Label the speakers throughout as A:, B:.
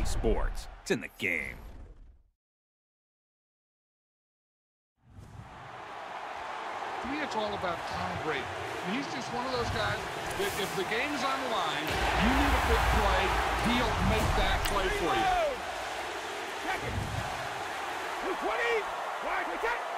A: sports. It's in the game.
B: To me, it's all about Tom Brady. He's just one of those guys that if the game's on the line, you need a big play, he'll make that play for you.
C: Check it. 220. Wide protect.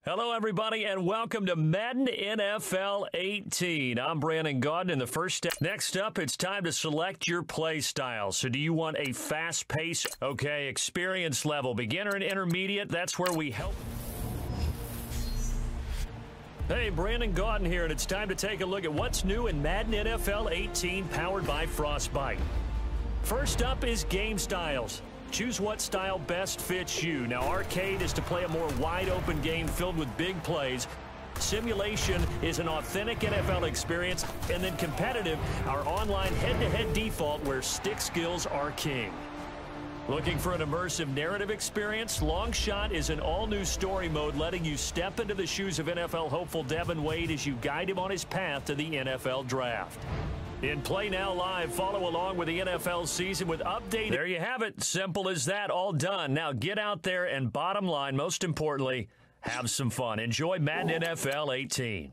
D: Hello, everybody, and welcome to Madden NFL 18. I'm Brandon Gaudin in the first step. Next up, it's time to select your play style. So do you want a fast pace? Okay, experience level, beginner and intermediate, that's where we help. Hey, Brandon Gaudin here, and it's time to take a look at what's new in Madden NFL 18, powered by Frostbite. First up is game styles. Choose what style best fits you. Now, arcade is to play a more wide-open game filled with big plays. Simulation is an authentic NFL experience. And then competitive, our online head-to-head default where stick skills are king. Looking for an immersive narrative experience? Long Shot is an all-new story mode letting you step into the shoes of NFL hopeful Devin Wade as you guide him on his path to the NFL Draft. In Play Now Live, follow along with the NFL season with updated. There you have it. Simple as that, all done. Now get out there and bottom line, most importantly, have some fun. Enjoy Madden NFL 18.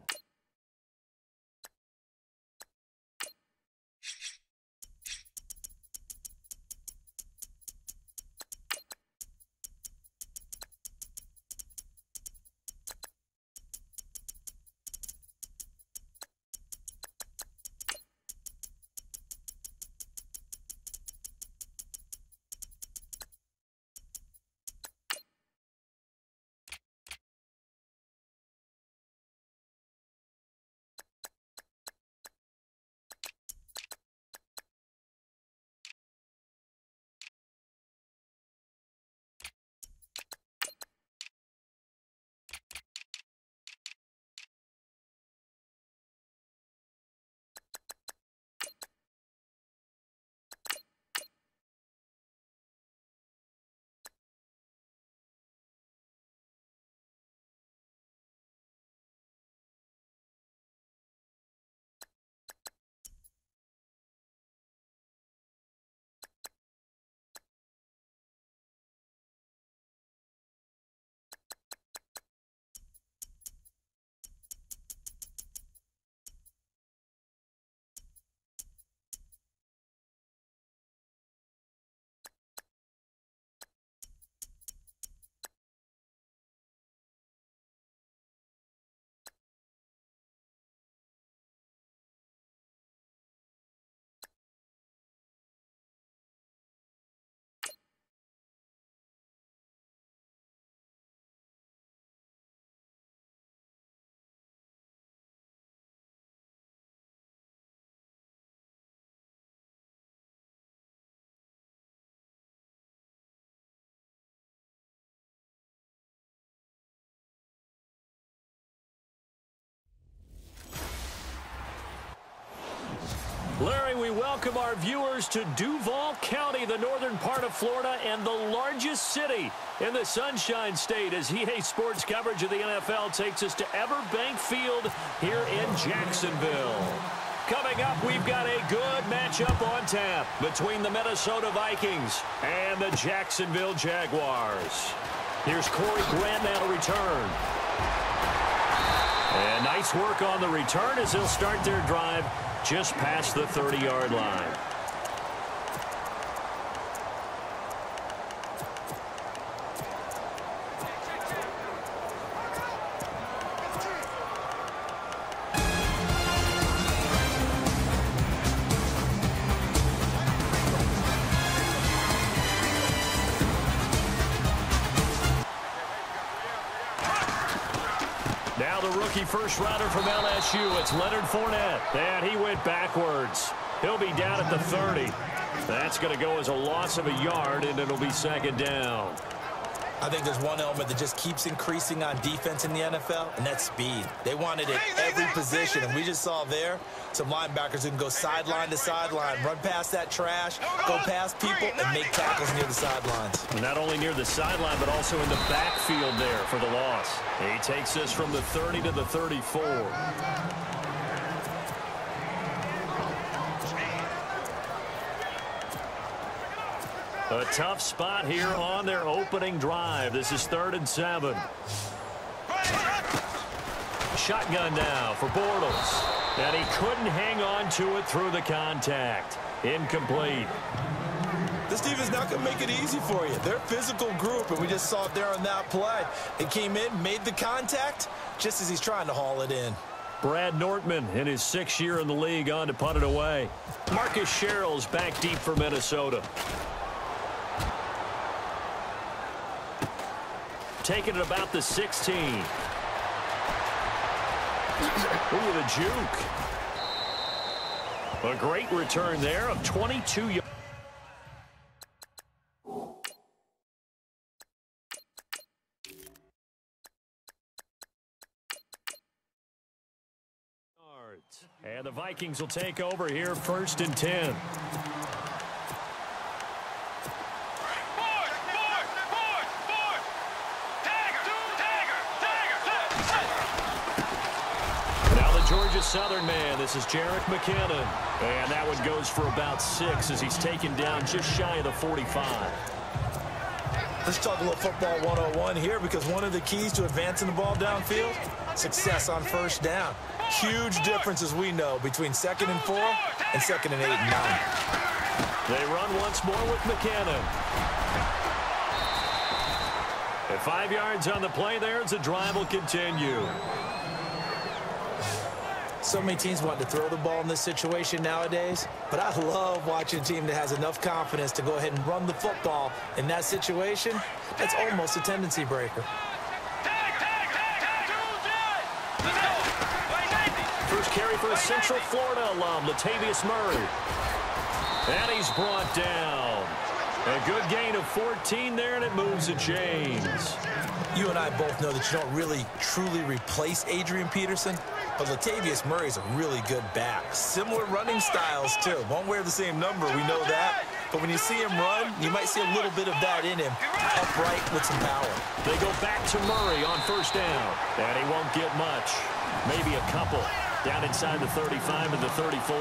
D: Larry, we welcome our viewers to Duval County, the northern part of Florida, and the largest city in the Sunshine State, as EA Sports coverage of the NFL takes us to Everbank Field here in Jacksonville. Coming up, we've got a good matchup on tap between the Minnesota Vikings and the Jacksonville Jaguars. Here's Corey Grant now to return. And nice work on the return as they'll start their drive just past the 30-yard line. Now the rookie first rounder from LSU, it's Leonard Fournette, and he went backwards. He'll be down at the 30. That's going to go as a loss of a yard, and it'll be second down.
E: I think there's one element that just keeps increasing on defense in the NFL, and that's speed. They want it at every position, and we just saw there some linebackers who can go sideline to sideline, run past that trash, go past people, and make tackles near the sidelines.
D: Not only near the sideline, but also in the backfield there for the loss. He takes us from the 30 to the 34. A tough spot here on their opening drive. This is 3rd and 7. Shotgun now for Bortles. And he couldn't hang on to it through the contact. Incomplete.
E: This defense not going to make it easy for you. They're a physical group, and we just saw it there on that play. It came in, made the contact, just as he's trying to haul it in.
D: Brad Nortman in his 6th year in the league on to punt it away. Marcus Sherrill's back deep for Minnesota. Taking it about the 16. Ooh, the juke. A great return there of 22 yards. And the Vikings will take over here 1st and 10. Georgia Southern man, this is Jerick McKinnon. And that one goes for about 6 as he's taken down just shy of the 45.
E: Let's talk a little football 101 here, because one of the keys to advancing the ball downfield, success on first down. Huge difference, as we know, between 2nd and 4 and 2nd and 8 and 9.
D: They run once more with McKinnon. At 5 yards on the play there, as the drive will continue.
E: So many teams want to throw the ball in this situation nowadays, but I love watching a team that has enough confidence to go ahead and run the football in that situation. That's almost a tendency breaker.
D: First carry for a Central Florida alum, Latavius Murray. And he's brought down. A good gain of 14 there, and it moves the chains.
E: You and I both know that you don't really, truly replace Adrian Peterson, but Latavius Murray's a really good back. Similar running styles, too. Won't wear the same number, we know that. But when you see him run, you might see a little bit of that in him, upright with some power.
D: They go back to Murray on first down, and he won't get much. Maybe a couple. Down inside the 35 and the 34.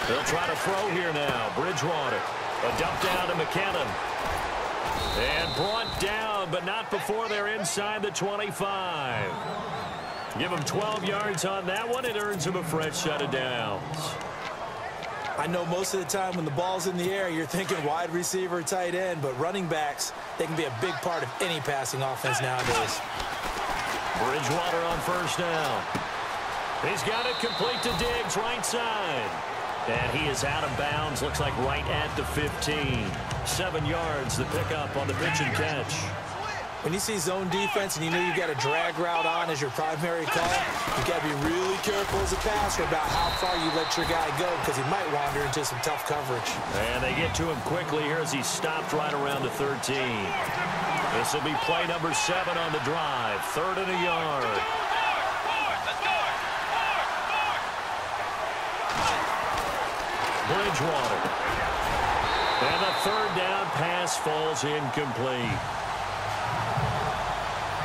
D: They'll try to throw here now. Bridgewater. A dump down to McKinnon. And brought down, but not before they're inside the 25. Give him 12 yards on that one. It earns him a fresh set of downs.
E: I know most of the time when the ball's in the air, you're thinking wide receiver, tight end, but running backs, they can be a big part of any passing offense nowadays.
D: Bridgewater on first down. He's got it complete to Diggs, right side. And he is out of bounds, looks like right at the 15. 7 yards, the pickup on the pitch and catch.
E: When you see zone defense and you know you've got a drag route on as your primary call, you've got to be really careful as a passer about how far you let your guy go because he might wander into some tough coverage.
D: And they get to him quickly here as he stopped right around the 13. This will be play number 7 on the drive. 3rd and a yard. Bridgewater. And the 3rd down pass falls incomplete.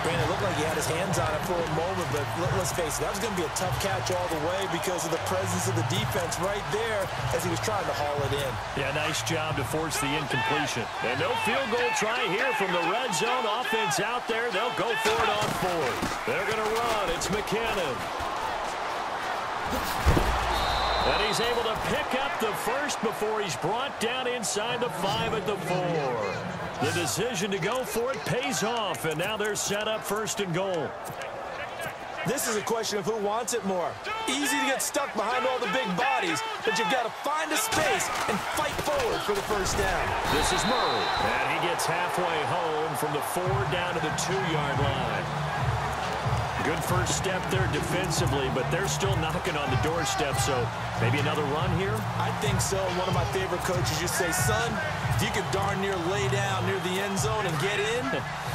E: Brandon, it looked like he had his hands on it for a moment, but let's face it, that was going to be a tough catch all the way because of the presence of the defense right there as he was trying to haul it in.
D: Yeah, nice job to force the incompletion. And no field goal try here from the red zone. Offense out there. They'll go for it on 4th. They're going to run. It's McKinnon. And he's able to pick up the first before he's brought down inside the 5 at the 4. The decision to go for it pays off, and now they're set up 1st and goal.
E: This is a question of who wants it more. Easy to get stuck behind all the big bodies, but you've got to find a space and fight forward for the 1st down.
D: This is Murray, and he gets halfway home from the 4 down to the 2-yard line. Good first step there defensively, but they're still knocking on the doorstep, so maybe another run here?
E: I think so. One of my favorite coaches used to say, son, if you could darn near lay down near the end zone and get in,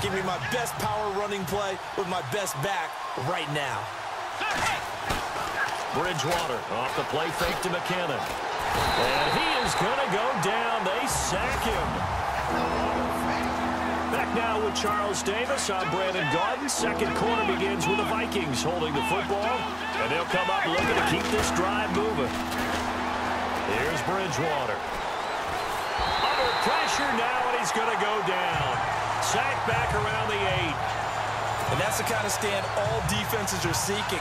E: give me my best power running play with my best back right now.
D: Bridgewater off the play fake to McKinnon. And he is going to go down. They sack him. Back now with Charles Davis. I'm Brandon Gaudin. Second quarter begins with the Vikings holding the football. And they'll come up looking to keep this drive moving. Here's Bridgewater. Under pressure now, and he's going to go down. Sacked back around the 8.
E: And that's the kind of stand all defenses are seeking.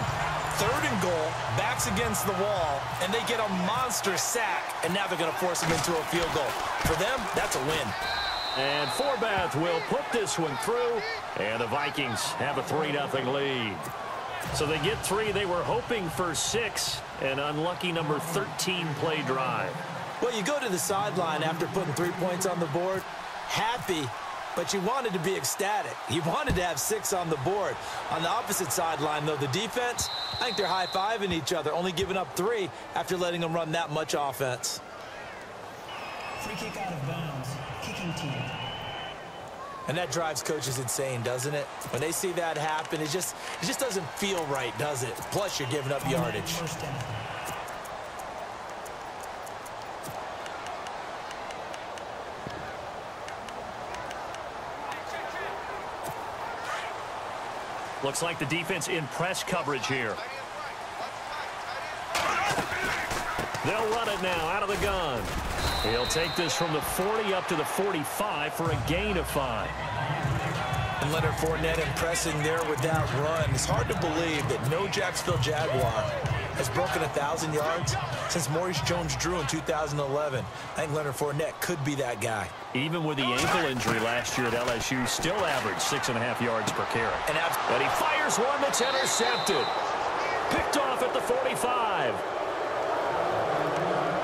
E: 3rd and goal, backs against the wall, and they get a monster sack, and now they're going to force them into a field goal. For them, that's a win.
D: And Forbath will put this one through, and the Vikings have a 3-0 lead. So they get 3. They were hoping for 6, an unlucky number 13 play drive.
E: Well, you go to the sideline after putting 3 points on the board, happy, but you wanted to be ecstatic. You wanted to have 6 on the board. On the opposite sideline, though, the defense, I think they're high-fiving each other, only giving up 3 after letting them run that much offense.
F: Free kick out of bounds. Kicking team.
E: And that drives coaches insane, doesn't it? When they see that happen, it just doesn't feel right, does it? Plus, you're giving up yardage.
D: Looks like the defense in press coverage here. They'll run it now out of the gun. He'll take this from the 40 up to the 45 for a gain of 5.
E: And Leonard Fournette impressing there with that run. It's hard to believe that no Jacksonville Jaguar has broken 1,000 yards since Maurice Jones-Drew in 2011. I think Leonard Fournette could be that guy.
D: Even with the ankle injury last year at LSU, still averaged 6.5 yards per carry. But he fires one that's intercepted. Picked off at the 45.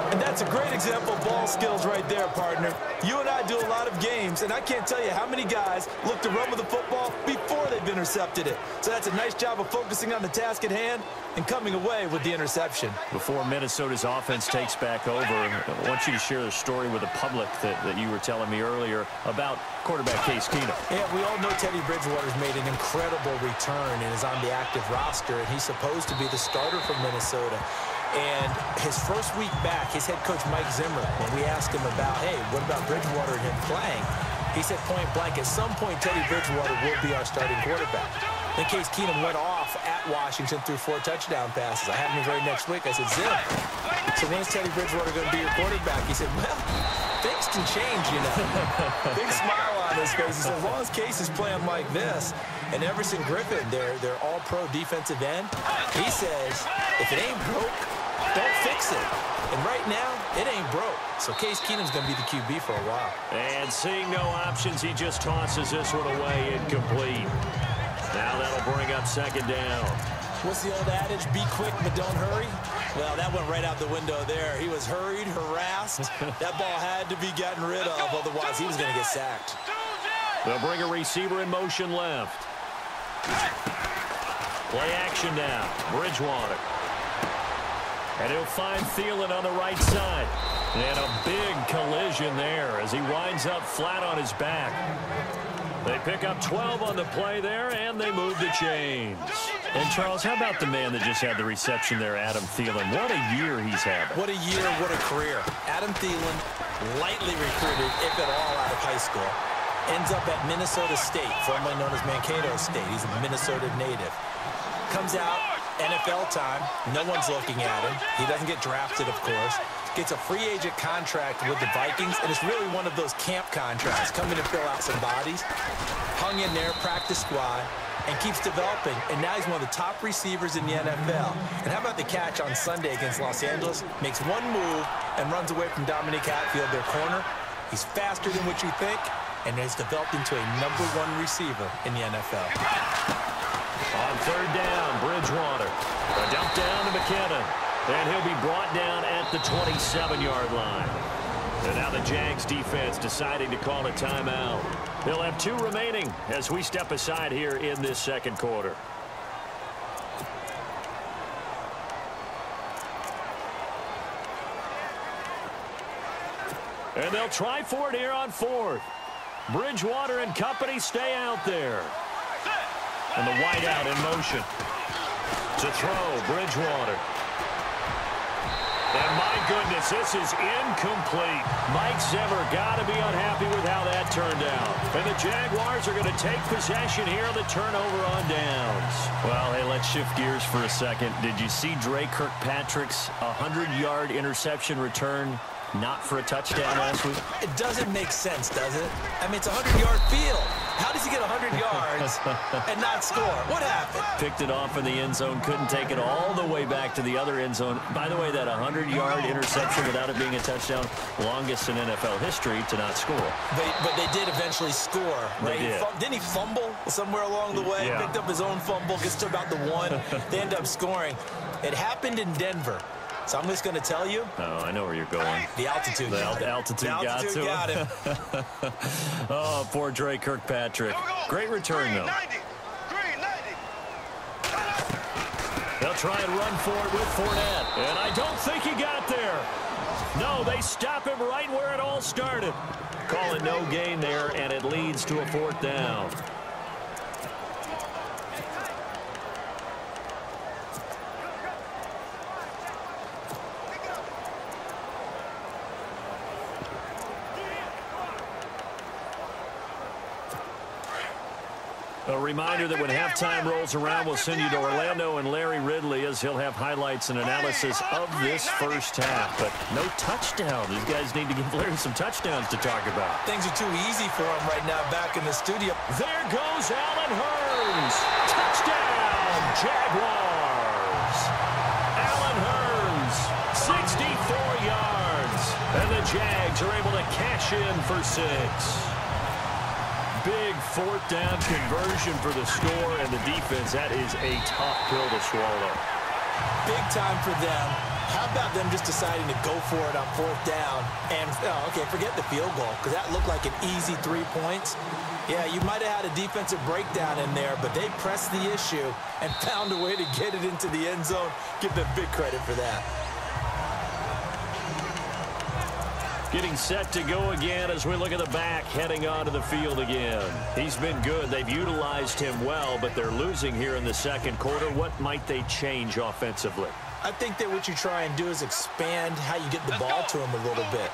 E: And that's a great example of ball skills right there, partner. You and I do a lot of games, and I can't tell you how many guys look to run with the football before they've intercepted it. So that's a nice job of focusing on the task at hand and coming away with the interception.
D: Before Minnesota's offense takes back over, I want you to share the story with the public that you were telling me earlier about quarterback Case Keenum.
E: Yeah, we all know Teddy Bridgewater's made an incredible return and is on the active roster, and he's supposed to be the starter for Minnesota. And his first week back, his head coach Mike Zimmer, when we asked him about, hey, what about Bridgewater and him playing, he said point blank, at some point Teddy Bridgewater will be our starting quarterback. Then Case Keenum went off at Washington through 4 touchdown passes. I had him very next week. I said, Zim, so when's Teddy Bridgewater going to be your quarterback? He said, well, things can change, you know. Big smile on his face. He said, as long as Case is playing like this, and Everson Griffin, they're all-pro defensive end, he says, if it ain't broke, don't fix it. And right now, it ain't broke. So Case Keenum's going to be the QB for a while.
D: And seeing no options, he just tosses this one away incomplete. Now that'll bring up 2nd down.
E: What's the old adage? Be quick, but don't hurry. Well, that went right out the window there. He was hurried, harassed. That ball had to be gotten rid of, otherwise he was going to get sacked.
D: They'll bring a receiver in motion left. Play action now. Bridgewater. And he'll find Thielen on the right side. And a big collision there as he winds up flat on his back. They pick up 12 on the play there, and they move the chains. And, Charles, how about the man that just had the reception there, Adam Thielen? What a year he's had.
E: What a year, what a career. Adam Thielen, lightly recruited, if at all, out of high school. Ends up at Minnesota State, formerly known as Mankato State. He's a Minnesota native. Comes out, NFL time. No one's looking at him. He doesn't get drafted, of course. Gets a free agent contract with the Vikings, and it's really one of those camp contracts. Come in and fill out some bodies. Hung in there, practice squad, and keeps developing. And now he's one of the top receivers in the NFL. And how about the catch on Sunday against Los Angeles? Makes one move and runs away from Dominic Hatfield, their corner. He's faster than what you think, and has developed into a #1 receiver in the NFL.
D: On third down, Bridgewater. A dump down to McKinnon. And he'll be brought down at the 27-yard line. And now the Jags defense deciding to call a timeout. They'll have 2 remaining as we step aside here in this second quarter. And they'll try for it here on 4th. Bridgewater and company stay out there. And the wideout in motion. To throw, Bridgewater. And my goodness, this is incomplete. Mike Zimmer got to be unhappy with how that turned out. And the Jaguars are going to take possession here on the turnover on downs. Well, hey, let's shift gears for a second. Did you see Dre Kirkpatrick's 100-yard interception return? Not for a touchdown last week?
E: It doesn't make sense, does it? I mean, it's a 100-yard field. How does he get 100 yards and not score? What happened?
D: Picked it off in the end zone, couldn't take it all the way back to the other end zone. By the way, that 100-yard interception without it being a touchdown, longest in NFL history to not score.
E: But they did eventually score, right? Didn't he fumble somewhere along the way?
D: Yeah.
E: Picked up his own fumble, gets to about the 1. They end up scoring. It happened in Denver. So I'm just going to tell you.
D: Oh, I know where you're going.
E: The altitude.
D: The altitude got him. Oh, poor Dre Kirkpatrick. Great return, though. They'll try and run for it with Fournette. And I don't think he got there. No, they stop him right where it all started. Call it no gain there, and it leads to a 4th down. A reminder that when halftime rolls around, we'll send you to Orlando and Larry Ridley as he'll have highlights and analysis of this first half. But no touchdown. These guys need to give Larry some touchdowns to talk about.
E: Things are too easy for him right now back in the studio.
D: There goes Allen Hurns. Touchdown, Jaguars. Allen Hurns, 64 yards. And the Jags are able to cash in for 6. Big 4th down conversion for the score, and the defense, that is a tough pill to swallow.
E: Big time for them. How about them just deciding to go for it on 4th down? And, okay, forget the field goal, because that looked like an easy 3 points. Yeah, you might have had a defensive breakdown in there, but they pressed the issue and found a way to get it into the end zone. Give them big credit for that.
D: Getting set to go again as we look at the back, heading onto the field again. He's been good. They've utilized him well, but they're losing here in the second quarter. What might they change offensively?
E: I think that what you try and do is expand how you get the ball to him a little bit.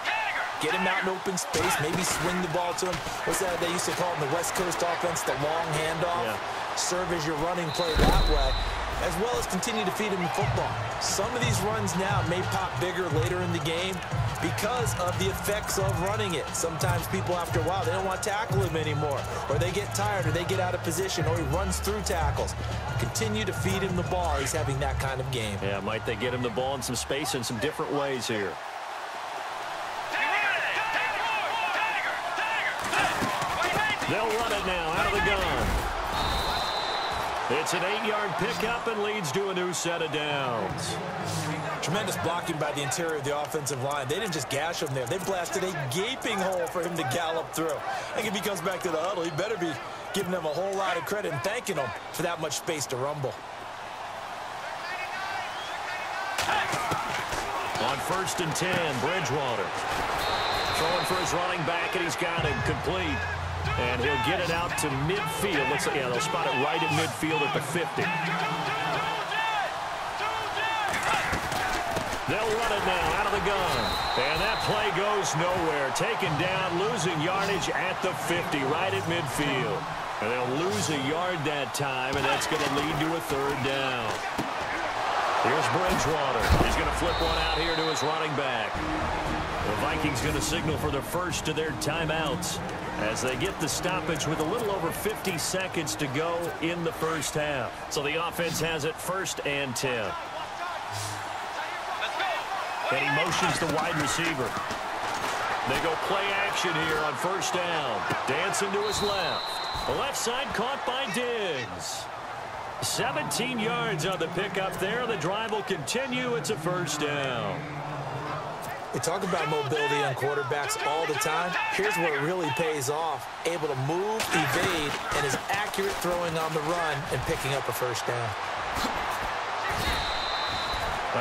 E: Get him out in open space, maybe swing the ball to him. What's that they used to call in the West Coast offense, the long handoff? Yeah. Serve as your running play that way, as well as continue to feed him the football. Some of these runs now may pop bigger later in the game because of the effects of running it. Sometimes people, after a while, they don't want to tackle him anymore, or they get tired, or they get out of position, or he runs through tackles. Continue to feed him the ball. He's having that kind of game.
D: Yeah, might they get him the ball in some space in some different ways here. They'll run it now out of the gun. It's an 8-yard pickup and leads to a new set of downs.
E: Tremendous blocking by the interior of the offensive line. They didn't just gash him there. They blasted a gaping hole for him to gallop through. I think if he comes back to the huddle, he better be giving them a whole lot of credit and thanking them for that much space to rumble.
D: On 1st and 10, Bridgewater. Throwing for his running back, and he's got it complete. And he'll get it out to midfield. Looks like, yeah, they'll spot it right at midfield at the 50. They'll run it now out of the gun. And that play goes nowhere. Taken down, losing yardage at the 50, right at midfield. And they'll lose a yard that time, and that's going to lead to a 3rd down. Here's Bridgewater. He's going to flip one out here to his running back. The Vikings going to signal for the first of their timeouts as they get the stoppage with a little over 50 seconds to go in the first half. So the offense has it 1st and 10. And he motions the wide receiver. They go play action here on 1st down. Dancing to his left. The left side caught by Diggs. 17 yards on the pickup there. The drive will continue. It's a 1st down.
E: We talk about mobility on quarterbacks all the time. Here's where it really pays off. Able to move, evade, and is accurate throwing on the run and picking up a 1st down.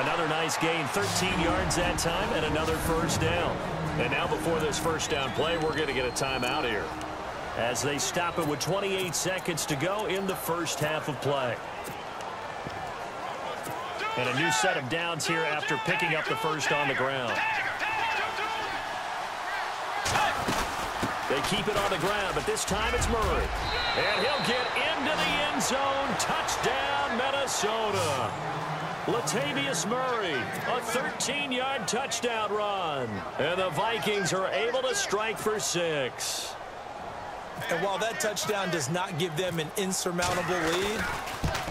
D: Another nice gain, 13 yards that time, and another 1st down. And now before this 1st down play, we're going to get a timeout here as they stop it with 28 seconds to go in the first half of play. And a new set of downs here after picking up the 1st on the ground. They keep it on the ground, but this time it's Murray. And he'll get into the end zone. Touchdown, Minnesota. Latavius Murray, a 13-yard touchdown run. And the Vikings are able to strike for 6.
E: And while that touchdown does not give them an insurmountable lead,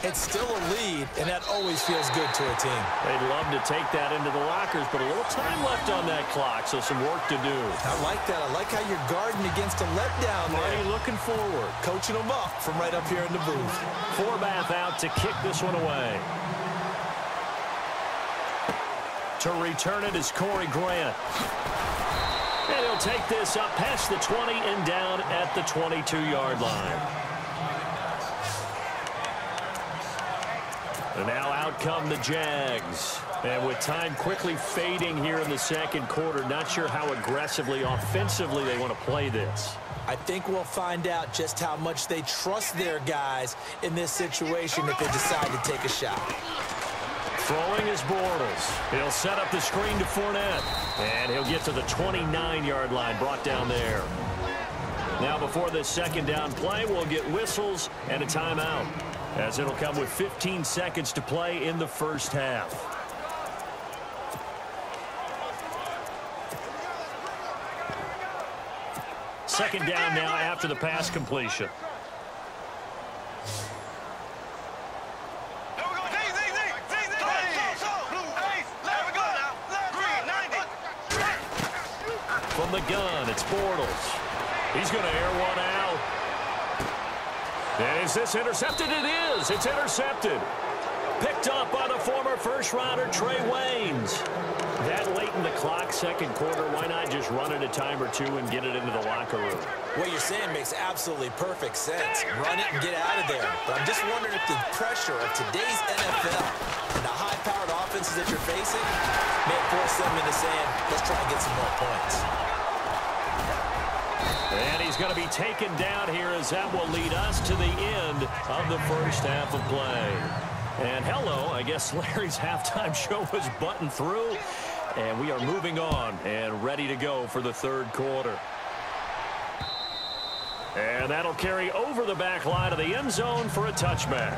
E: it's still a lead, and that always feels good to a team.
D: They'd love to take that into the lockers, but a little time left on that clock, so some work to do.
E: I like that. I like how you're guarding against a letdown there.
D: Marty looking forward.
E: Coaching them up from right up here in the booth.
D: Forbath out to kick this one away. To return it is Corey Grant. And he'll take this up past the 20 and down at the 22-yard line. And now out come the Jags. And with time quickly fading here in the second quarter, not sure how aggressively, offensively they want to play this.
E: I think we'll find out just how much they trust their guys in this situation if they decide to take a shot.
D: Throwing is Bortles. He'll set up the screen to Fournette. And he'll get to the 29-yard line, brought down there. Now before this 2nd down play, we'll get whistles and a timeout, as it'll come with 15 seconds to play in the first half. Second down now after the pass completion. From the gun, it's Bortles. He's going to air one out. And is this intercepted? It is. It's intercepted. Picked up by the former first-rounder Trey Waynes. That late in the clock, second quarter, why not just run it a time or two and get it into the locker room?
E: What you're saying makes absolutely perfect sense. Run it and get out of there. But I'm just wondering if the pressure of today's NFL and the high-powered offenses that you're facing may force them into saying, let's try and get some more points.
D: And he's going to be taken down here, as that will lead us to the end of the first half of play. And hello, I guess Larry's halftime show was buttoned through, and we are moving on and ready to go for the third quarter. And that'll carry over the back line of the end zone for a touchback.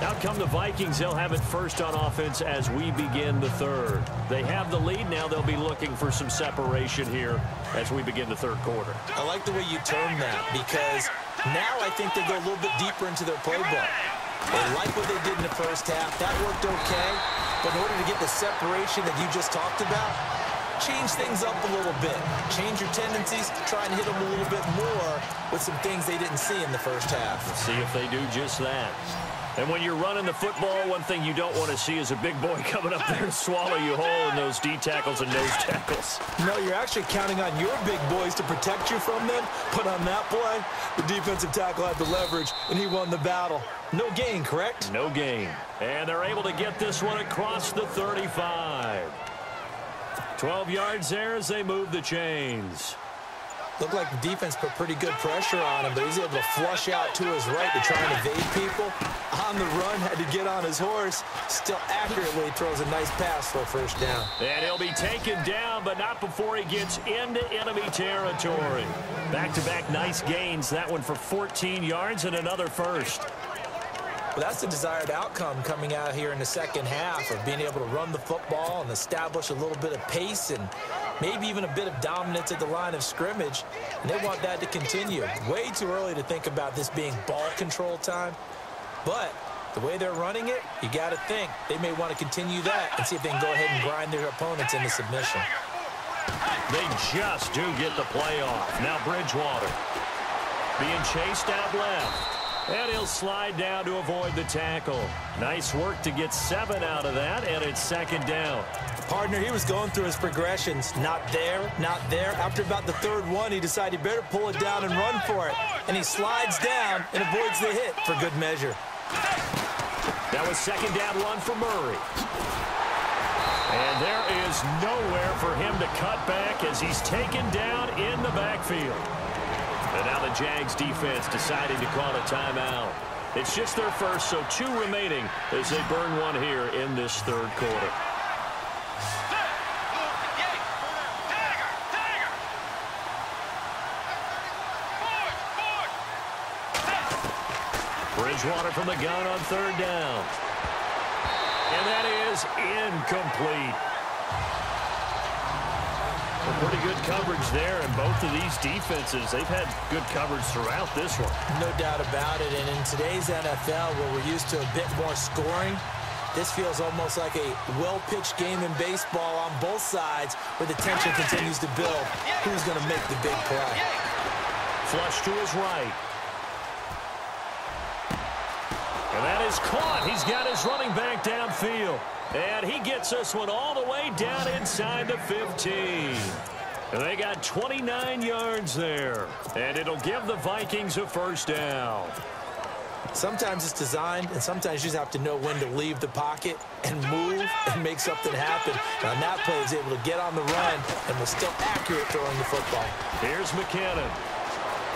D: Out come the Vikings. They'll have it first on offense as we begin the third. They have the lead. Now they'll be looking for some separation here as we begin the third quarter.
E: I like the way you term that, because now I think they go a little bit deeper into their playbook. They like what they did in the first half. That worked okay. But in order to get the separation that you just talked about, change things up a little bit. Change your tendencies, try and hit them a little bit more with some things they didn't see in the first half.
D: Let's see if they do just that. And when you're running the football, one thing you don't want to see is a big boy coming up there and swallow you whole in those D tackles and nose tackles.
E: No, you're actually counting on your big boys to protect you from them. But on that play, the defensive tackle had the leverage, and he won the battle. No gain, correct?
D: No gain. And they're able to get this one across the 35. 12 yards there as they move the chains.
E: Looked like the defense put pretty good pressure on him, but he's able to flush out to his right to try and evade people. On the run, had to get on his horse. Still accurately throws a nice pass for a first down.
D: And he'll be taken down, but not before he gets into enemy territory. Back-to-back nice gains. That one for 14 yards and another first.
E: Well, that's the desired outcome coming out here in the second half of being able to run the football and establish a little bit of pace and maybe even a bit of dominance at the line of scrimmage. And they want that to continue. Way too early to think about this being ball control time. But the way they're running it, you got to think they may want to continue that and see if they can go ahead and grind their opponents into submission.
D: They just do get the play off. Now Bridgewater being chased out left. And he'll slide down to avoid the tackle. Nice work to get 7 out of that, and it's second down.
E: Partner, he was going through his progressions. Not there, not there. After about the third one, he decided he better pull it down and run for it. And he slides down and avoids the hit for good measure.
D: That was second down run for Murray. And there is nowhere for him to cut back as he's taken down in the backfield. And now the Jags defense deciding to call a timeout. It's just their first, so 2 remaining as they burn one here in this third quarter. Bridgewater from the gun on third down. And that is incomplete. Pretty good coverage there, and both of these defenses, they've had good coverage throughout this one.
E: No doubt about it, and in today's NFL, where we're used to a bit more scoring, this feels almost like a well-pitched game in baseball on both sides, where the tension continues to build. Who's going to make the big play?
D: Flush to his right. And that is caught. He's got his running back downfield. And he gets this one all the way down inside the 15. And they got 29 yards there. And it'll give the Vikings a first down.
E: Sometimes it's designed, and sometimes you just have to know when to leave the pocket and move and make something happen. And on that play, he's able to get on the run and was still accurate throwing the football.
D: Here's McKinnon.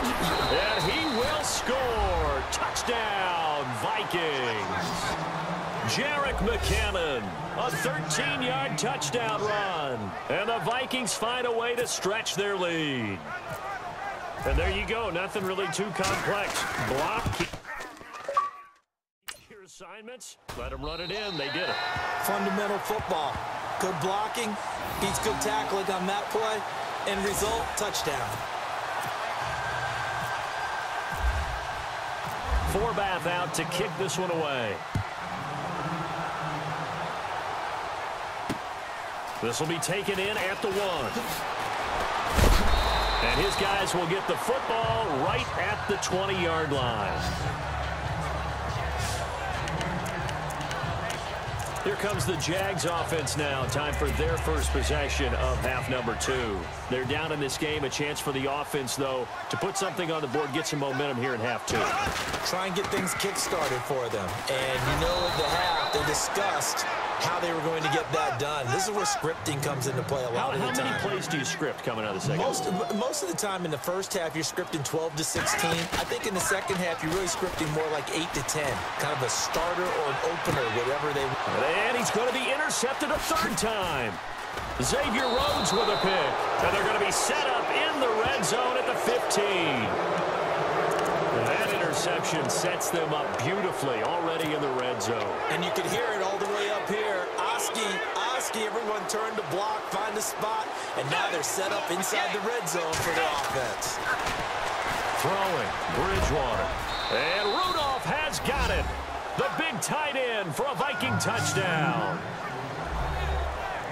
D: And he will score. Touchdown, Vikings. Jerick McKinnon, a 13-yard touchdown run. And the Vikings find a way to stretch their lead. And there you go. Nothing really too complex. Block. Your assignments. Let them run it in. They did it.
E: Fundamental football. Good blocking. Beats good tackling on that play. End result, touchdown.
D: Forbath out to kick this one away. This will be taken in at the 1. And his guys will get the football right at the 20-yard line. Here comes the Jags offense now. Time for their first possession of half number 2. They're down in this game. A chance for the offense, though, to put something on the board, get some momentum here in half 2.
E: Try and get things kick-started for them. And you know at the half, they discussed how they were going to get that done. This is where scripting comes into play a lot of the time.
D: How many plays do you script coming out of the second?
E: Most of the time in the first half, you're scripting 12 to 16. I think in the second half, you're really scripting more like 8 to 10. Kind of a starter or an opener, whatever they want.
D: And he's going to be intercepted a third time. Xavier Rhodes with a pick. And they're going to be set up in the red zone at the 15. That interception sets them up beautifully already in the red zone.
E: And you can hear it all the way up here. Oski, everyone turned to block, find a spot, and now they're set up inside the red zone for their offense.
D: Throwing, Bridgewater. And Rudolph has got it. The big tight end for a Viking touchdown.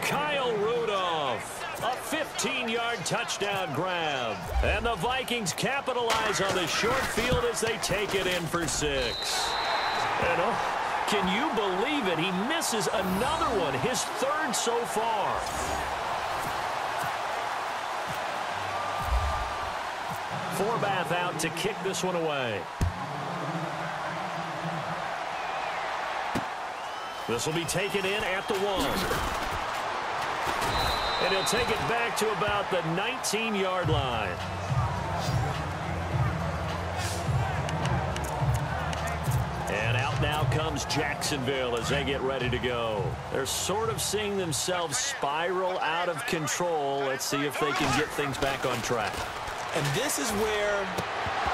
D: Kyle Rudolph, A 15-yard touchdown grab. And the Vikings capitalize on the short field as they take it in for 6. And can you believe it? He misses another one, his 3rd so far. Forbath out to kick this one away. This will be taken in at the 1. And he'll take it back to about the 19-yard line. And out now comes Jacksonville as they get ready to go. They're sort of seeing themselves spiral out of control. Let's see if they can get things back on track.
E: And this is where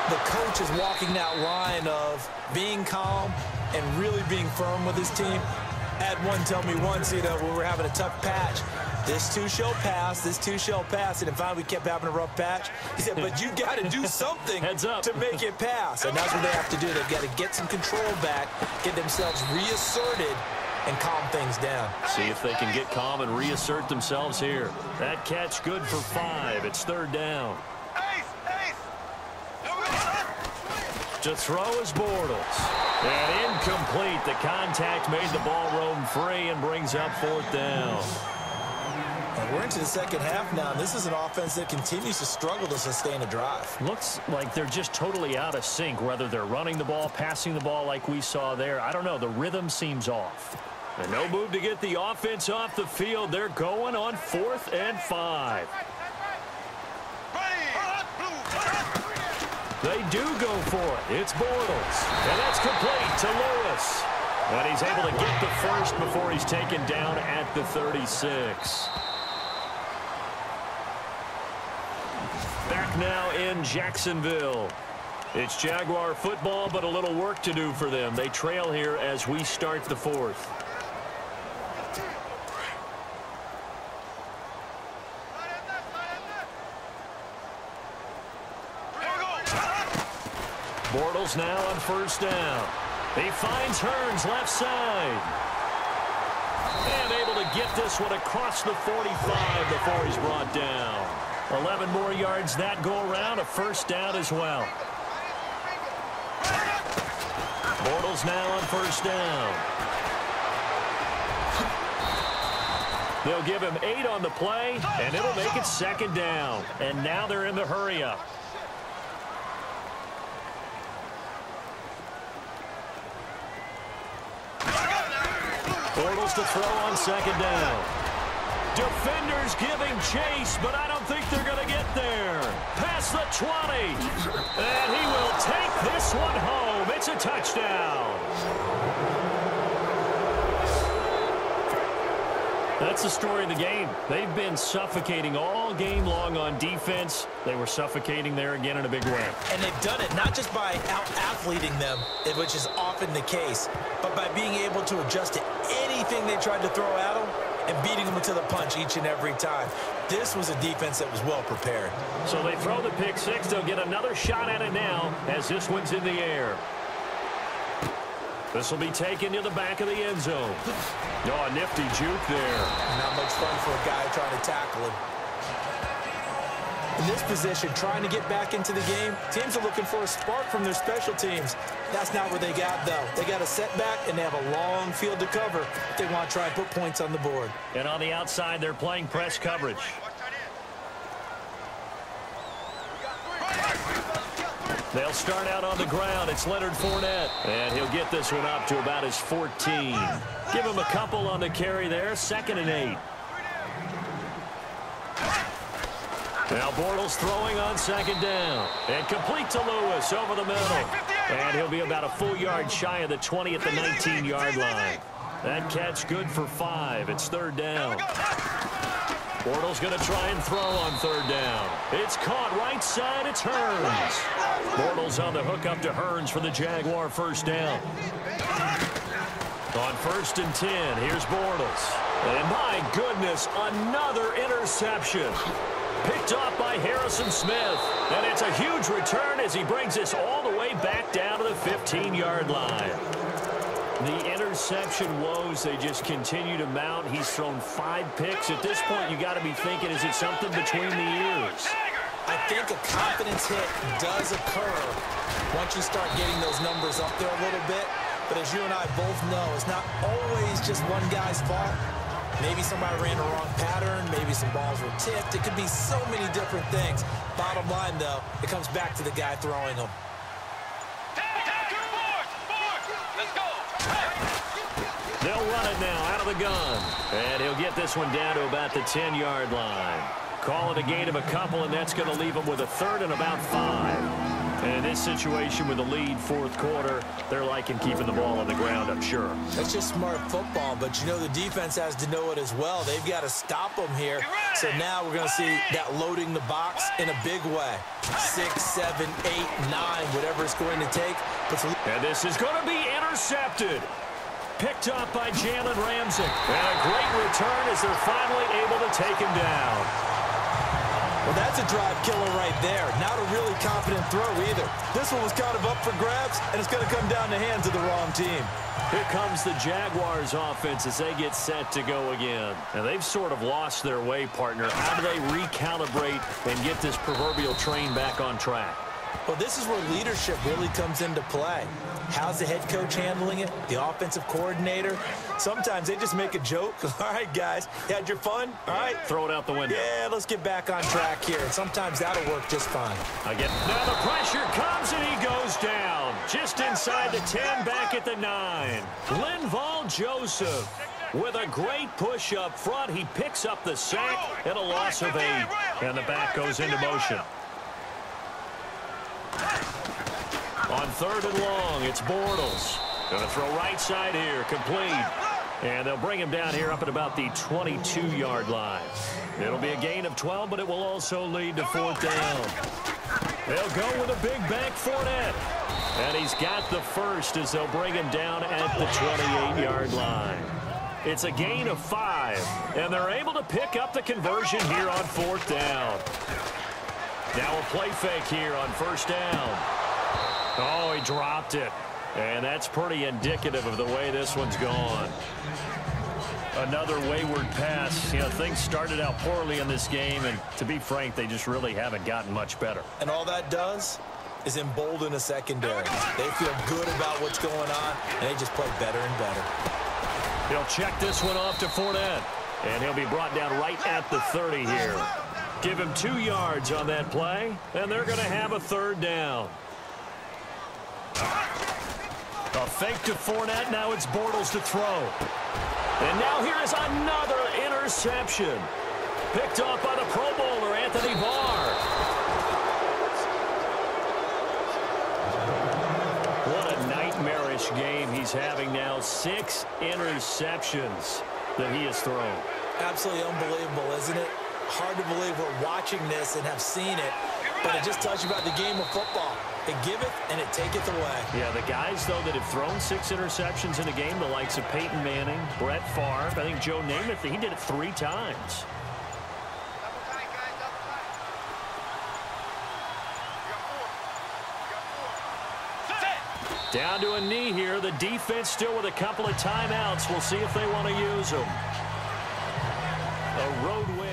E: the coach is walking that line of being calm and really being firm with his team. Had one tell me once, when we were having a tough patch, this too shall pass, this too shall pass. And finally we kept having a rough patch. He said, but you got to do something to make it pass. And that's what they have to do. They've got to get some control back, get themselves reasserted, and calm things down.
D: See if they can get calm and reassert themselves here. That catch good for 5. It's 3rd down. To throw is Bortles. And incomplete. The contact made the ball roam free and brings up 4th down.
E: And we're into the second half now. This is an offense that continues to struggle to sustain a drive.
D: Looks like they're just totally out of sync, whether they're running the ball, passing the ball like we saw there. I don't know. The rhythm seems off. And no move to get the offense off the field. They're going on 4th and 5. They do go for it. It's Bortles. And that's complete to Lewis. And he's able to get the first before he's taken down at the 36. Back now in Jacksonville. It's Jaguar football, but a little work to do for them. They trail here as we start the 4th. Bortles now on 1st down. He finds Hearns left side. And able to get this one across the 45 before he's brought down. 11 more yards that go around, a 1st down as well. Bortles now on 1st down. They'll give him 8 on the play, and it'll make it 2nd down. And now they're in the hurry-up. Bortles to throw on 2nd down. Defenders giving chase, but I don't think they're going to get there. Past the 20. And he will take this one home. It's a touchdown. That's the story of the game. They've been suffocating all game long on defense. They were suffocating there again in a big way.
E: And they've done it not just by out-athleting them, which is often the case, but by being able to adjust to anything they tried to throw at them and beating them to the punch each and every time. This was a defense that was well prepared.
D: So they throw the pick 6. They'll get another shot at it now as this one's in the air. This will be taken to the back of the end zone. Oh, a nifty juke there.
E: Not much fun for a guy trying to tackle him. In this position, trying to get back into the game, teams are looking for a spark from their special teams. That's not what they got, though. They got a setback, and they have a long field to cover if they want to try and put points on the board.
D: And on the outside, they're playing press coverage. They'll start out on the ground. It's Leonard Fournette. And he'll get this one up to about his 14. Give him a couple on the carry there. 2nd and 8. Now Bortles throwing on 2nd down. And complete to Lewis over the middle. And he'll be about a full yard shy of the 20 at the 19-yard line. That catch good for 5. It's 3rd down. Bortles going to try and throw on 3rd down. It's caught right side. It's Hearns. Bortles on the hook up to Hearns for the Jaguar 1st down. On 1st and 10, here's Bortles. And my goodness, another interception. Picked off by Harrison Smith. And it's a huge return as he brings this all the way back down to the 15-yard line. The interception woes, they just continue to mount. He's thrown 5 picks. At this point, you got to be thinking, is it something between the ears?
E: I think a confidence hit does occur once you start getting those numbers up there a little bit. But as you and I both know, it's not always just one guy's fault. Maybe somebody ran the wrong pattern. Maybe some balls were tipped. It could be so many different things. Bottom line, though, it comes back to the guy throwing them.
D: They'll run it now out of the gun. And he'll get this one down to about the 10-yard line. Call it a gain of a couple, and that's going to leave them with a third and about 5. And in this situation with the lead, fourth quarter, they're liking keeping the ball on the ground, I'm sure.
E: That's just smart football, but you know the defense has to know it as well. They've got to stop them here. So now we're going to see that loading the box in a big way. 6, 7, 8, 9, whatever it's going to take.
D: And this is going to be intercepted. Picked up by Jalen Ramsey. And a great return as they're finally able to take him down.
E: Well, that's a drive killer right there. Not a really confident throw either. This one was kind of up for grabs, and it's going to come down the hands of the wrong team.
D: Here comes the Jaguars offense as they get set to go again. And they've sort of lost their way, partner. How do they recalibrate and get this proverbial train back on track?
E: Well, this is where leadership really comes into play. How's the head coach handling it? The offensive coordinator? Sometimes they just make a joke. All right, guys, you had your fun? All right.
D: Throw it out the window.
E: Yeah, let's get back on track here. And sometimes that'll work just fine.
D: Again, now the pressure comes and he goes down. Just inside the 10, back at the 9. Linval Joseph with a great push up front. He picks up the sack and a loss of 8. And the back goes into motion. On 3rd and long, it's Bortles. Going to throw right side here, complete. And they'll bring him down here up at about the 22-yard line. It'll be a gain of 12, but it will also lead to 4th down. They'll go with a big back Fournette. And he's got the first as they'll bring him down at the 28-yard line. It's a gain of 5, and they're able to pick up the conversion here on 4th down. Now a play fake here on 1st down. Oh, he dropped it. And that's pretty indicative of the way this one's gone. Another wayward pass. You know, things started out poorly in this game, and to be frank, they just really haven't gotten much better.
E: And all that does is embolden a secondary. They feel good about what's going on, and they just play better and better.
D: He'll check this one off to Fournette, and he'll be brought down right at the 30 here. Give him 2 yards on that play, and they're going to have a 3rd down. A fake to Fournette. Now it's Bortles to throw. And now here is another interception. Picked off by the Pro Bowler, Anthony Barr. What a nightmarish game he's having now. 6 interceptions that he has thrown.
E: Absolutely unbelievable, isn't it? Hard to believe we're watching this and have seen it, but it just tells you about the game of football. It giveth and it taketh away.
D: Yeah, the guys, though, that have thrown 6 interceptions in a game, the likes of Peyton Manning, Brett Favre, I think Joe Namath, he did it 3 times. Down to a knee here. The defense still with a couple of timeouts. We'll see if they want to use them. A road win.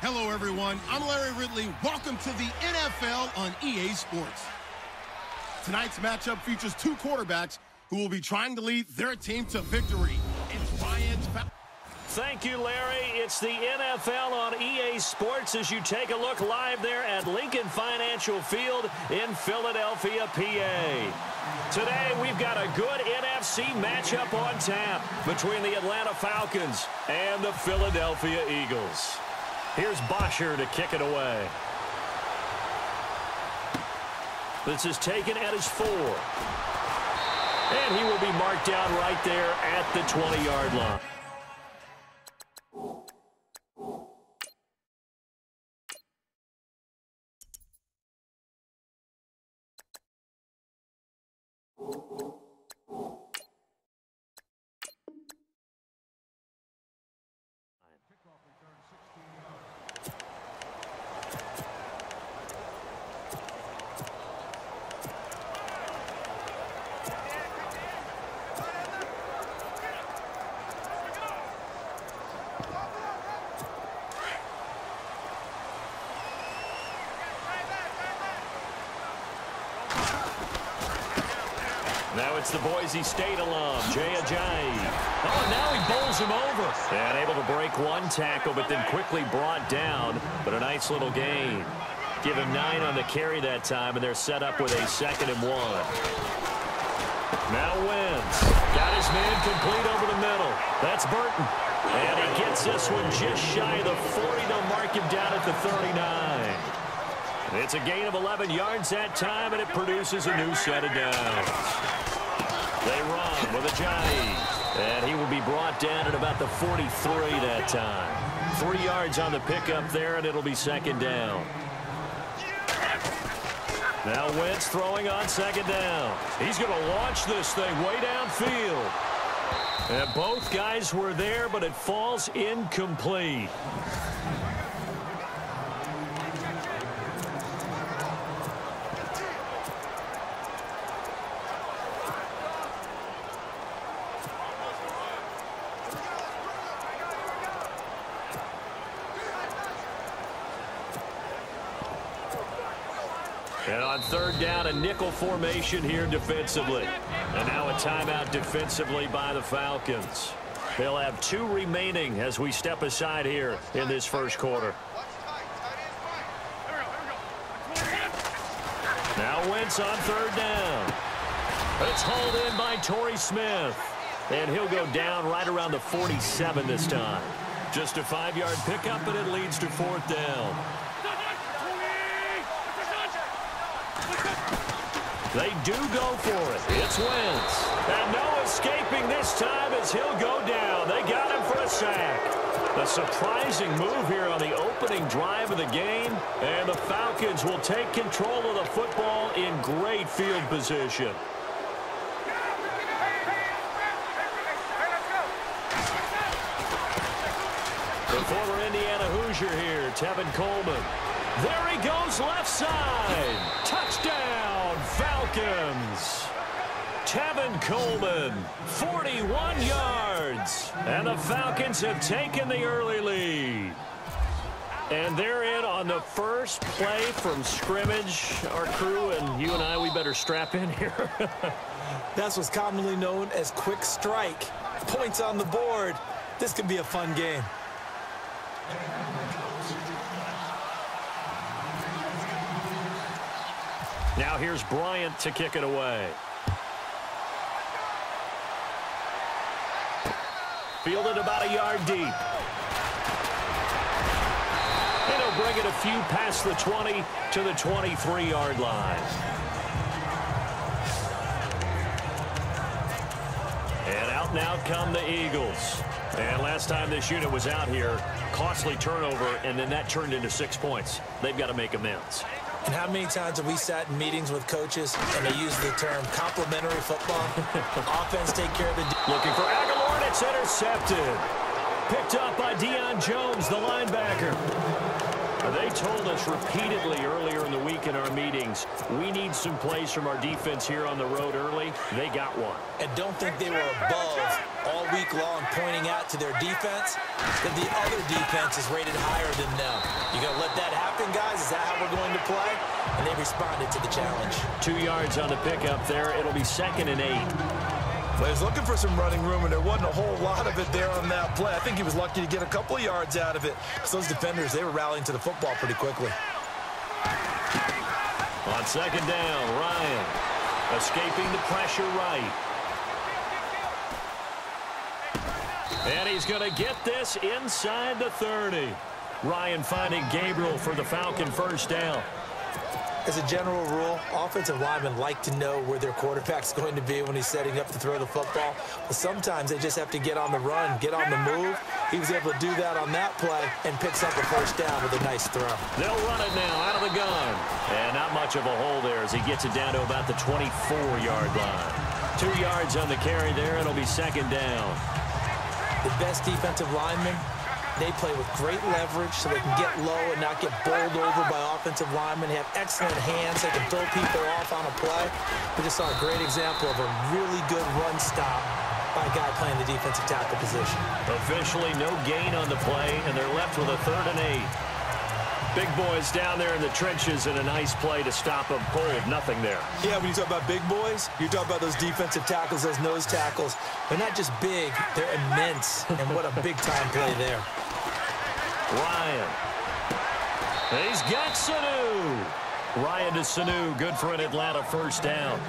G: Hello, everyone. I'm Larry Ridley. Welcome to the NFL on EA Sports. Tonight's matchup features two quarterbacks who will be trying to lead their team to victory. It's Ryan's...
D: Thank you, Larry. It's the NFL on EA Sports as you take a look live there at Lincoln Financial Field in Philadelphia, PA. Today, we've got a good NFC matchup on tap between the Atlanta Falcons and the Philadelphia Eagles. Here's Bosher to kick it away. This is taken at his 4. And he will be marked down right there at the 20-yard line. Now it's the Boise State alum, Jay Ajayi. Oh, now he bowls him over. And able to break one tackle, but then quickly brought down. But a nice little gain. Give him 9 on the carry that time, and they're set up with a 2nd and 1. Now Wentz. Got his man complete over the middle. That's Burton. And he gets this one just shy of the 40. They'll mark him down at the 39. It's a gain of 11 yards that time, and it produces a new set of downs. They run with Ajayi, and he will be brought down at about the 43 that time. 3 yards on the pickup there, and it'll be 2nd down. Now Wentz throwing on 2nd down. He's going to launch this thing way downfield. And both guys were there, but it falls incomplete. And on 3rd down, a nickel formation here defensively. And now a timeout defensively by the Falcons. They'll have 2 remaining as we step aside here in this first quarter. Now Wentz on 3rd down. It's hauled in by Torrey Smith. And he'll go down right around the 47 this time. Just a 5-yard pickup, and it leads to 4th down. They do go for it. It's Wentz. And no escaping this time as he'll go down. They got him for a sack. A surprising move here on the opening drive of the game. And the Falcons will take control of the football in great field position. The former Indiana Hoosier here, Tevin Coleman. There he goes left side. Touchdown, Falcons. Tevin Coleman, 41 yards. And the Falcons have taken the early lead. And they're in on the first play from scrimmage. Our crew and you and I, we better strap in here.
E: That's what's commonly known as quick strike. Points on the board. This could be a fun game.
D: Now here's Bryant to kick it away. Fielded about a yard deep. And he'll bring it a few past the 20 to the 23-yard line. And out and out come the Eagles. And last time this unit was out here, costly turnover, and then that turned into 6 points. They've got to make amends.
E: And how many times have we sat in meetings with coaches and they use the term complementary football? Offense take care of the...
D: Looking for Aguilar, and it's intercepted. Picked up by Deion Jones, the linebacker. They told us repeatedly earlier in the week in our meetings, we need some plays from our defense here on the road early. They got one.
E: And don't think they were above all week long pointing out to their defense that the other defense is rated higher than them. You going to let that happen, guys? Is that how we're going to play? And they responded to the challenge.
D: 2 yards on the pickup there. It'll be 2nd and 8.
E: Well, he was looking for some running room, and there wasn't a whole lot of it there on that play. I think he was lucky to get a couple of yards out of it. So those defenders, they were rallying to the football pretty quickly.
D: On 2nd down, Ryan escaping the pressure right. And he's going to get this inside the 30. Ryan finding Gabriel for the Falcon first down.
E: As a general rule, offensive linemen like to know where their quarterback's going to be when he's setting up to throw the football. But sometimes they just have to get on the run, get on the move. He was able to do that on that play and picks up a first down with a nice throw.
D: They'll run it now out of the gun. And not much of a hole there as he gets it down to about the 24-yard line. 2 yards on the carry there. It'll be 2nd down.
E: The best defensive linemen, they play with great leverage so they can get low and not get bowled over by offensive linemen. They have excellent hands. They can throw people off on a play. We just saw a great example of a really good run stop by a guy playing the defensive tackle position.
D: Officially no gain on the play, and they're left with a 3rd and 8. Big boys down there in the trenches and a nice play to stop them cold. Nothing there.
E: Yeah, when you talk about big boys, you talk about those defensive tackles, those nose tackles. They're not just big, they're immense. And what a big-time play there.
D: Ryan. He's got Sanu. Ryan to Sanu. Good for an Atlanta first down.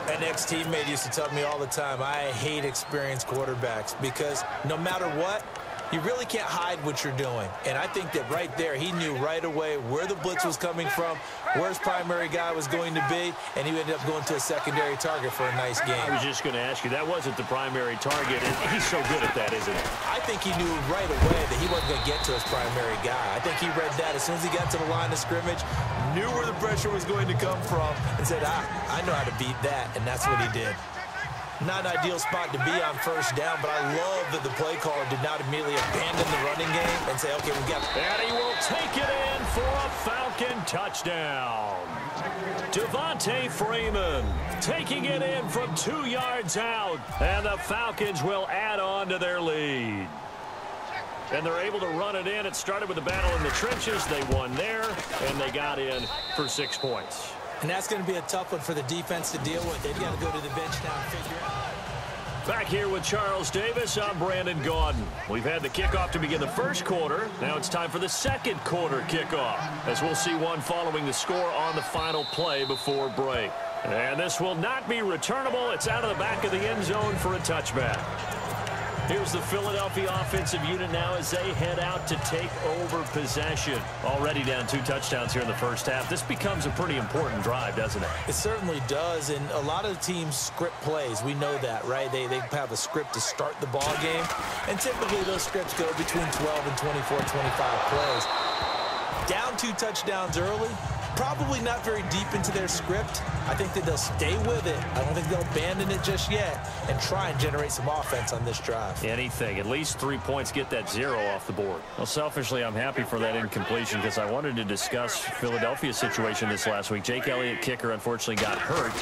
E: An ex-teammate used to tell me all the time, I hate experienced quarterbacks because no matter what, you really can't hide what you're doing. And I think that right there, he knew right away where the blitz was coming from, where his primary guy was going to be, and he ended up going to a secondary target for a nice game.
D: I was just going to ask you, that wasn't the primary target, and he's so good at that, isn't he?
E: I think he knew right away that he wasn't going to get to his primary guy. I think he read that as soon as he got to the line of scrimmage, knew where the pressure was going to come from, and said, I know how to beat that, and that's what he did. Not an ideal spot to be on first down, but I love that the play caller did not immediately abandon the running game and say, okay, we got it.
D: And he will take it in for a Falcon touchdown. Devontae Freeman taking it in from 2 yards out, and the Falcons will add on to their lead. And they're able to run it in. It started with a battle in the trenches. They won there, and they got in for 6 points.
E: And that's going to be a tough one for the defense to deal with. They've got to go to the bench now and figure out.
D: Back here with Charles Davis, I'm Brandon Gaudin. We've had the kickoff to begin the first quarter. Now it's time for the second quarter kickoff, as we'll see one following the score on the final play before break. And this will not be returnable. It's out of the back of the end zone for a touchback. Here's the Philadelphia offensive unit now as they head out to take over possession. Already down 2 touchdowns here in the first half. This becomes a pretty important drive, doesn't it?
E: It certainly does, and a lot of teams script plays. We know that, right? They have a script to start the ball game, and typically those scripts go between 12 and 24, 25 plays. Down 2 touchdowns early, probably not very deep into their script. I think that they'll stay with it. I don't think they'll abandon it just yet and try and generate some offense on this drive.
D: Anything. At least 3 points, get that 0 off the board. Well, selfishly, I'm happy for that incompletion because I wanted to discuss Philadelphia's situation this last week. Jake Elliott, kicker, unfortunately got hurt.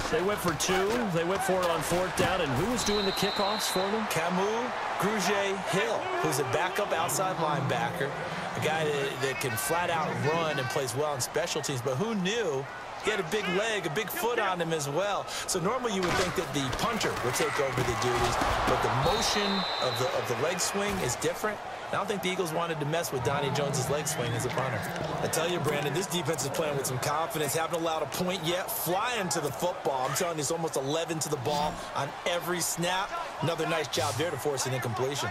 D: They went for 2. They went for it on 4th down. And who was doing the kickoffs for them?
E: Camus Grugier-Hill, who's a backup outside linebacker. A guy that can flat out run and plays well on special teams, but who knew he had a big leg, a big foot on him as well. So normally you would think that the punter would take over the duties, but the motion of the leg swing is different. I don't think the Eagles wanted to mess with Donnie Jones's leg swing as a punter. I tell you, Brandon, this defense is playing with some confidence. Haven't allowed a point yet. Flying to the football. I'm telling you, it's almost 11 to the ball on every snap. Another nice job there to force an incompletion.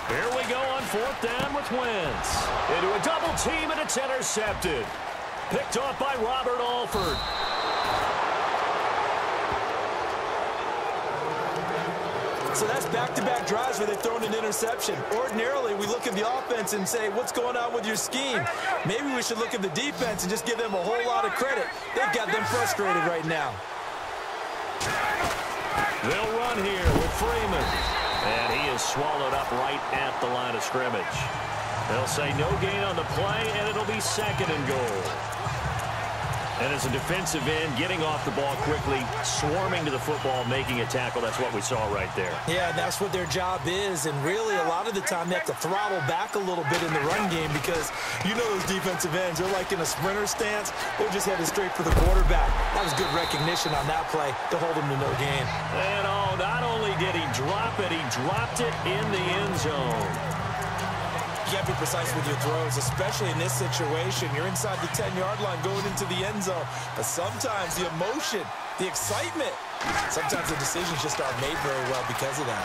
D: Here we go on 4th down with Wentz. Into a double team, and it's intercepted. Picked off by Robert Alford.
E: So that's back-to-back drives where they've thrown an interception. Ordinarily, we look at the offense and say, what's going on with your scheme? Maybe we should look at the defense and just give them a whole lot of credit. They've got them frustrated right now.
D: They'll run here with Freeman. And he is swallowed up right at the line of scrimmage. They'll say no gain on the play, and it'll be 2nd and goal. And as a defensive end, getting off the ball quickly, swarming to the football, making a tackle, that's what we saw right there.
E: Yeah, that's what their job is. And really, a lot of the time, they have to throttle back a little bit in the run game because you know those defensive ends, they're like in a sprinter stance. They're just headed straight for the quarterback. That was good recognition on that play to hold him to no gain.
D: And not only did he drop it, he dropped it in the end zone.
E: You have to be precise with your throws, especially in this situation. You're inside the 10-yard line going into the end zone. But sometimes the emotion, the excitement, sometimes the decisions just aren't made very well because of that.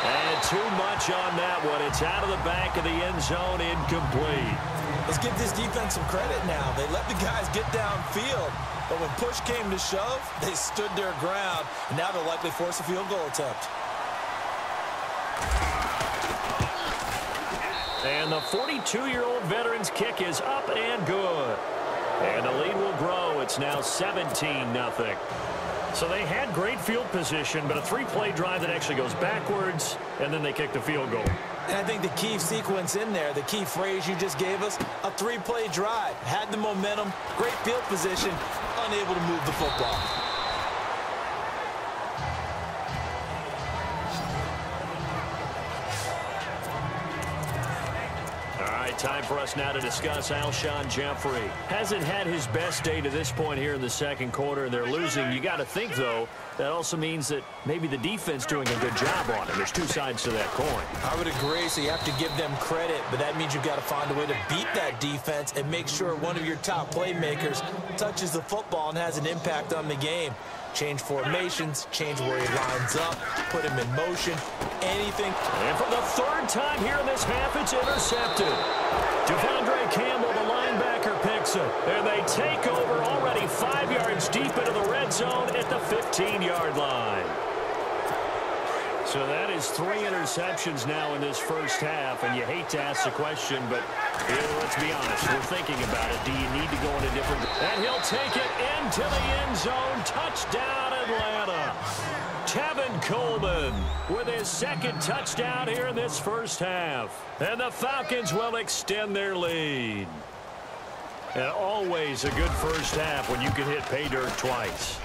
D: And too much on that one. It's out of the back of the end zone, incomplete.
E: Let's give this defense some credit now. They let the guys get downfield. But when push came to shove, they stood their ground. And now they'll likely force a field goal attempt.
D: And the 42-year-old veteran's kick is up and good. And the lead will grow. It's now 17-0. So they had great field position, but a 3-play drive that actually goes backwards, and then they kick the field goal.
E: And I think the key sequence in there, the key phrase you just gave us, a 3-play drive. Had the momentum, great field position, unable to move the football.
D: Time for us now to discuss Alshon Jeffrey. Hasn't had his best day to this point here in the second quarter. They're losing. You got to think, though, that also means that maybe the defense doing a good job on him. There's two sides to that coin.
E: I would agree, so you have to give them credit, but that means you've got to find a way to beat that defense and make sure one of your top playmakers touches the football and has an impact on the game. Change formations, change where he lines up, put him in motion, anything.
D: And for the 3rd time here in this half, it's intercepted. Devondre Campbell, the linebacker, picks it. And they take over already 5 yards deep into the red zone at the 15-yard line. So that is 3 interceptions now in this first half, and you hate to ask the question, but let's be honest, we're thinking about it. Do you need to go in a different... And he'll take it into the end zone. Touchdown, Atlanta. Tevin Coleman with his 2nd touchdown here in this first half. And the Falcons will extend their lead. And always a good first half when you can hit pay dirt twice.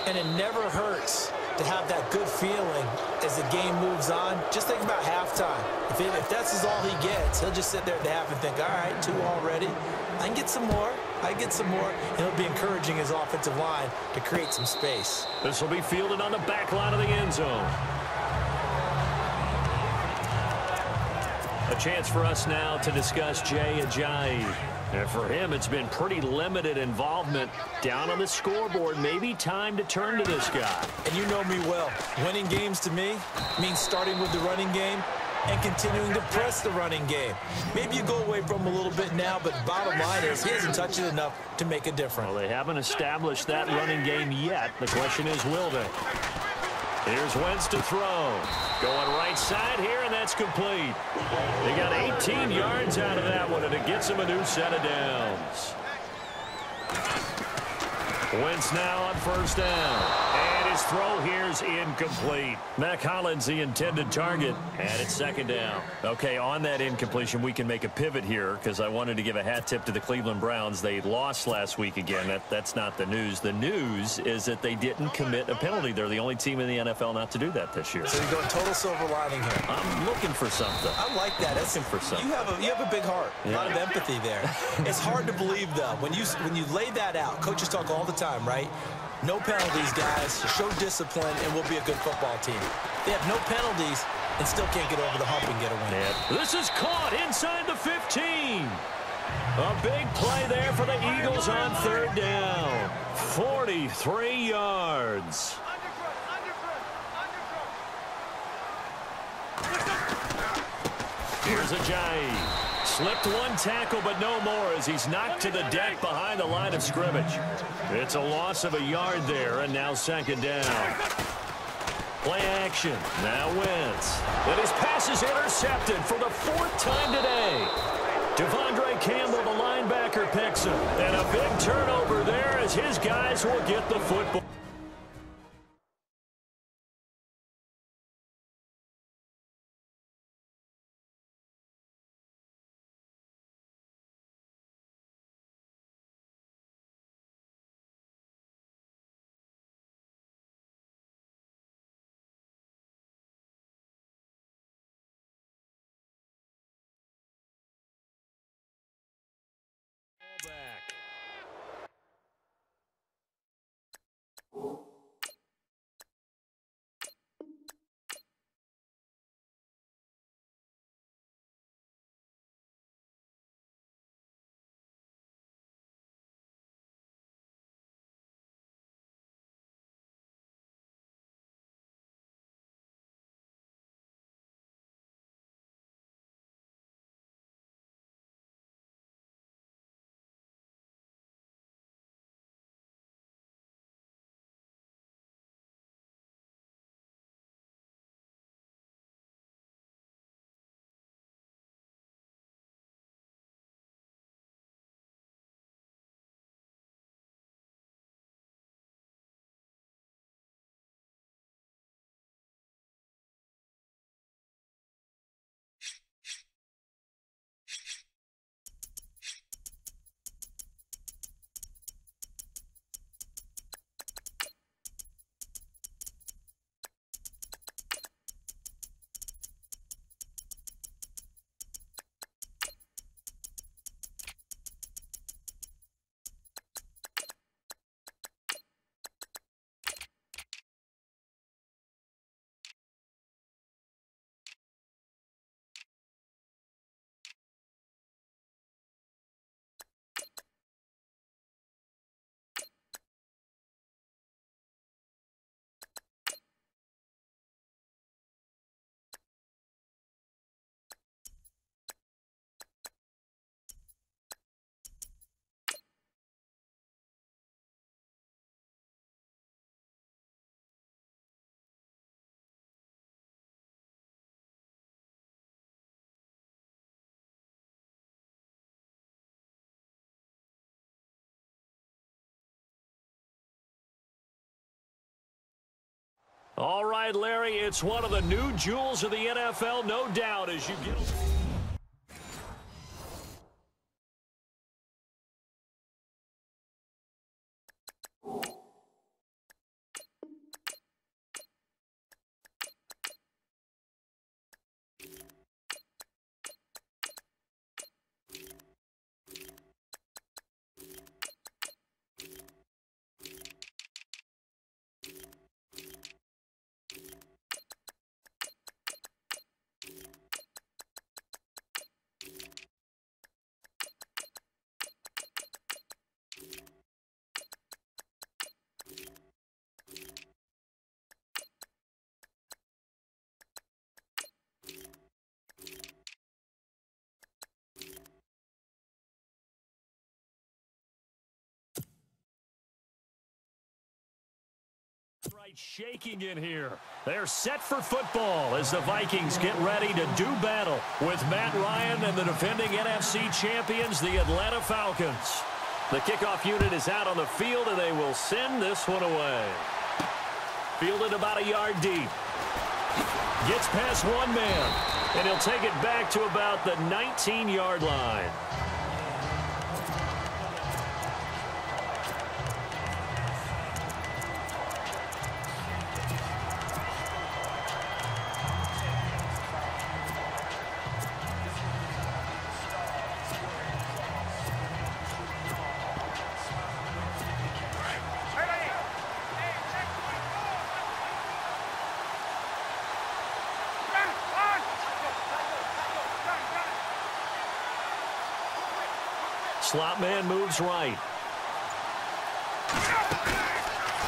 E: And it never hurts to have that good feeling as the game moves on. Just think about halftime. If that's all he gets, he'll just sit there at the half and think, all right, 2 already. I can get some more. I can get some more. And he'll be encouraging his offensive line to create some space.
D: This will be fielded on the back line of the end zone. A chance for us now to discuss Jay Ajayi. And for him, it's been pretty limited involvement down on the scoreboard. Maybe time to turn to this guy.
E: And you know me well. Winning games to me means starting with the running game and continuing to press the running game. Maybe you go away from him a little bit now, but bottom line is he hasn't touched it enough to make a difference.
D: Well, they haven't established that running game yet. The question is, will they? Here's Wentz to throw. Going right side here, and that's complete. They got 18 yards out of that one, and it gets them a new set of downs. Wentz now on 1st down. And his throw here is incomplete. Mac Hollins, the intended target, and it's 2nd down. Okay, on that incompletion, we can make a pivot here because I wanted to give a hat tip to the Cleveland Browns. They lost last week again. That's not the news. The news is that they didn't commit a penalty. They're the only team in the NFL not to do that this year.
E: So you're going total silver lining here.
D: I'm looking for something.
E: I like that.
D: Looking for something.
E: You have a big heart. Yeah. A lot of empathy there. It's hard to believe, though. When you lay that out, coaches talk all the time, right? No penalties, guys. Show discipline, and we'll be a good football team. They have no penalties and still can't get over the hump and get a win.
D: Yeah. This is caught inside the 15. A big play there for the Eagles on 3rd down. 43 yards. Here's Ajayi. Slipped one tackle, but no more as he's knocked to the deck behind the line of scrimmage. It's a loss of a yard there, and now 2nd down. Play action. Now Wentz. And his pass is intercepted for the 4th time today. Devondre Campbell, the linebacker, picks him. And a big turnover there as his guys will get the football. Back. All right, Larry, it's one of the new jewels of the NFL, no doubt, as you get... Right, shaking in here. They're set for football as the Vikings get ready to do battle with Matt Ryan and the defending NFC champions, the Atlanta Falcons. The kickoff unit is out on the field, and they will send this one away. Fielded about a yard deep. Gets past one man, and he'll take it back to about the 19-yard line. Slot man moves right.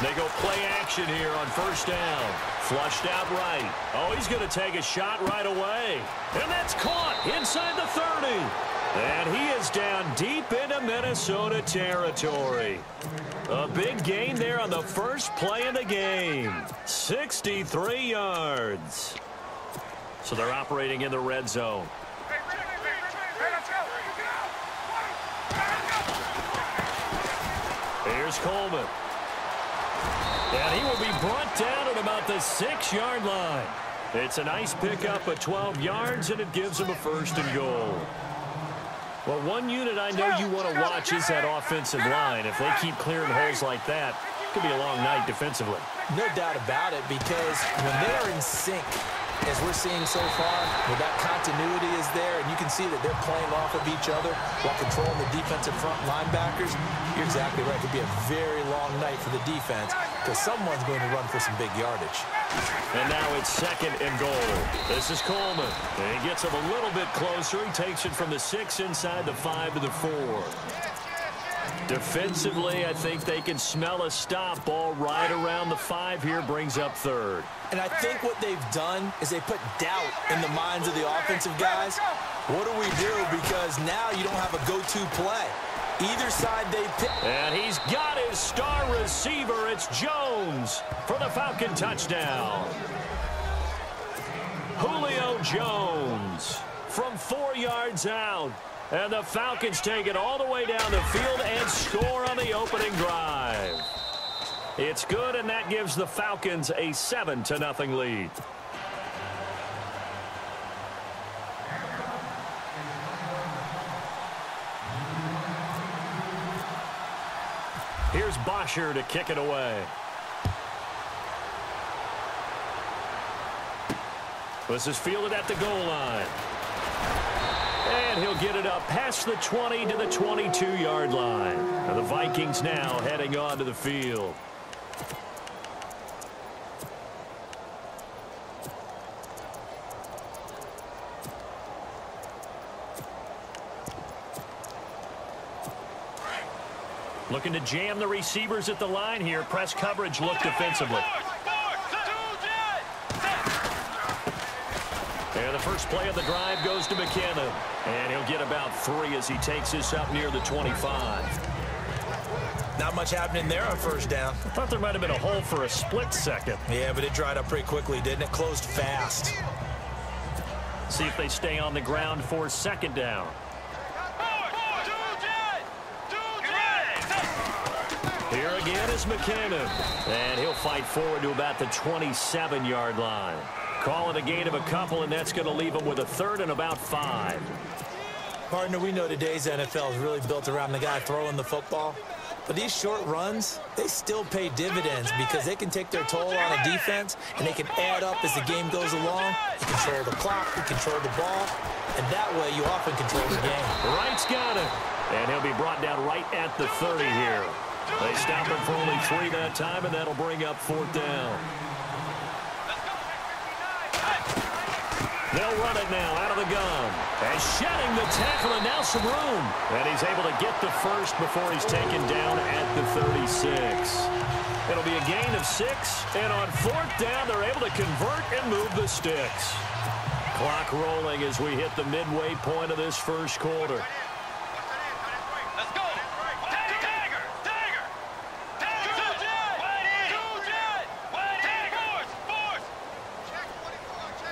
D: They go play action here on first down. Flushed out right. Oh, he's going to take a shot right away. And that's caught inside the 30. And he is down deep into Minnesota territory. A big gain there on the first play of the game. 63 yards. So they're operating in the red zone. Here's Coleman. And he will be brought down at about the 6-yard line. It's a nice pickup of 12 yards, and it gives him a 1st and goal. Well, one unit I know you want to watch is that offensive line. If they keep clearing holes like that, it could be a long night defensively.
E: No doubt about it, because when they are in sync, as we're seeing so far, where that continuity is there, and you can see that they're playing off of each other while controlling the defensive front linebackers, you're exactly right. It could be a very long night for the defense because someone's going to run for some big yardage.
D: And now it's 2nd and goal. This is Coleman. And he gets him a little bit closer. He takes it from the 6 inside the 5 to the 4. Defensively, I think they can smell a stop. Ball right around the 5 here, brings up 3rd.
E: And I think what they've done is they put doubt in the minds of the offensive guys. What do we do? Because now you don't have a go-to play. Either side they pick.
D: And he's got his star receiver. It's Jones for the Falcon touchdown. Julio Jones from 4 yards out. And the Falcons take it all the way down the field and score on the opening drive. It's good, and that gives the Falcons a 7-0 lead. Here's Bosher to kick it away. This is fielded at the goal line. And he'll get it up past the 20 to the 22-yard line. And the Vikings now heading onto the field. Looking to jam the receivers at the line here. Press coverage look defensively. And the first play of the drive goes to McKinnon. And he'll get about 3 as he takes this up near the 25.
E: Not much happening there on first down.
D: I thought there might have been a hole for a split second.
E: Yeah, but it dried up pretty quickly, didn't it? Closed fast.
D: See if they stay on the ground for 2nd down. Here again is McKinnon. And he'll fight forward to about the 27-yard line. Call it a gain of a couple, and that's going to leave him with a 3rd and about 5.
E: Partner, we know today's NFL is really built around the guy throwing the football. But these short runs, they still pay dividends because they can take their toll on a defense, and they can add up as the game goes along. You control the clock, you control the ball, and that way you often control the game.
D: Wright's got it. And he'll be brought down right at the 30 here. They stop him for only 3 that time, and that'll bring up 4th down. They'll run it now out of the gun. And shedding the tackle, and now some room. And he's able to get the 1st before he's taken down at the 36. It'll be a gain of 6. And on 4th down, they're able to convert and move the sticks. Clock rolling as we hit the midway point of this first quarter.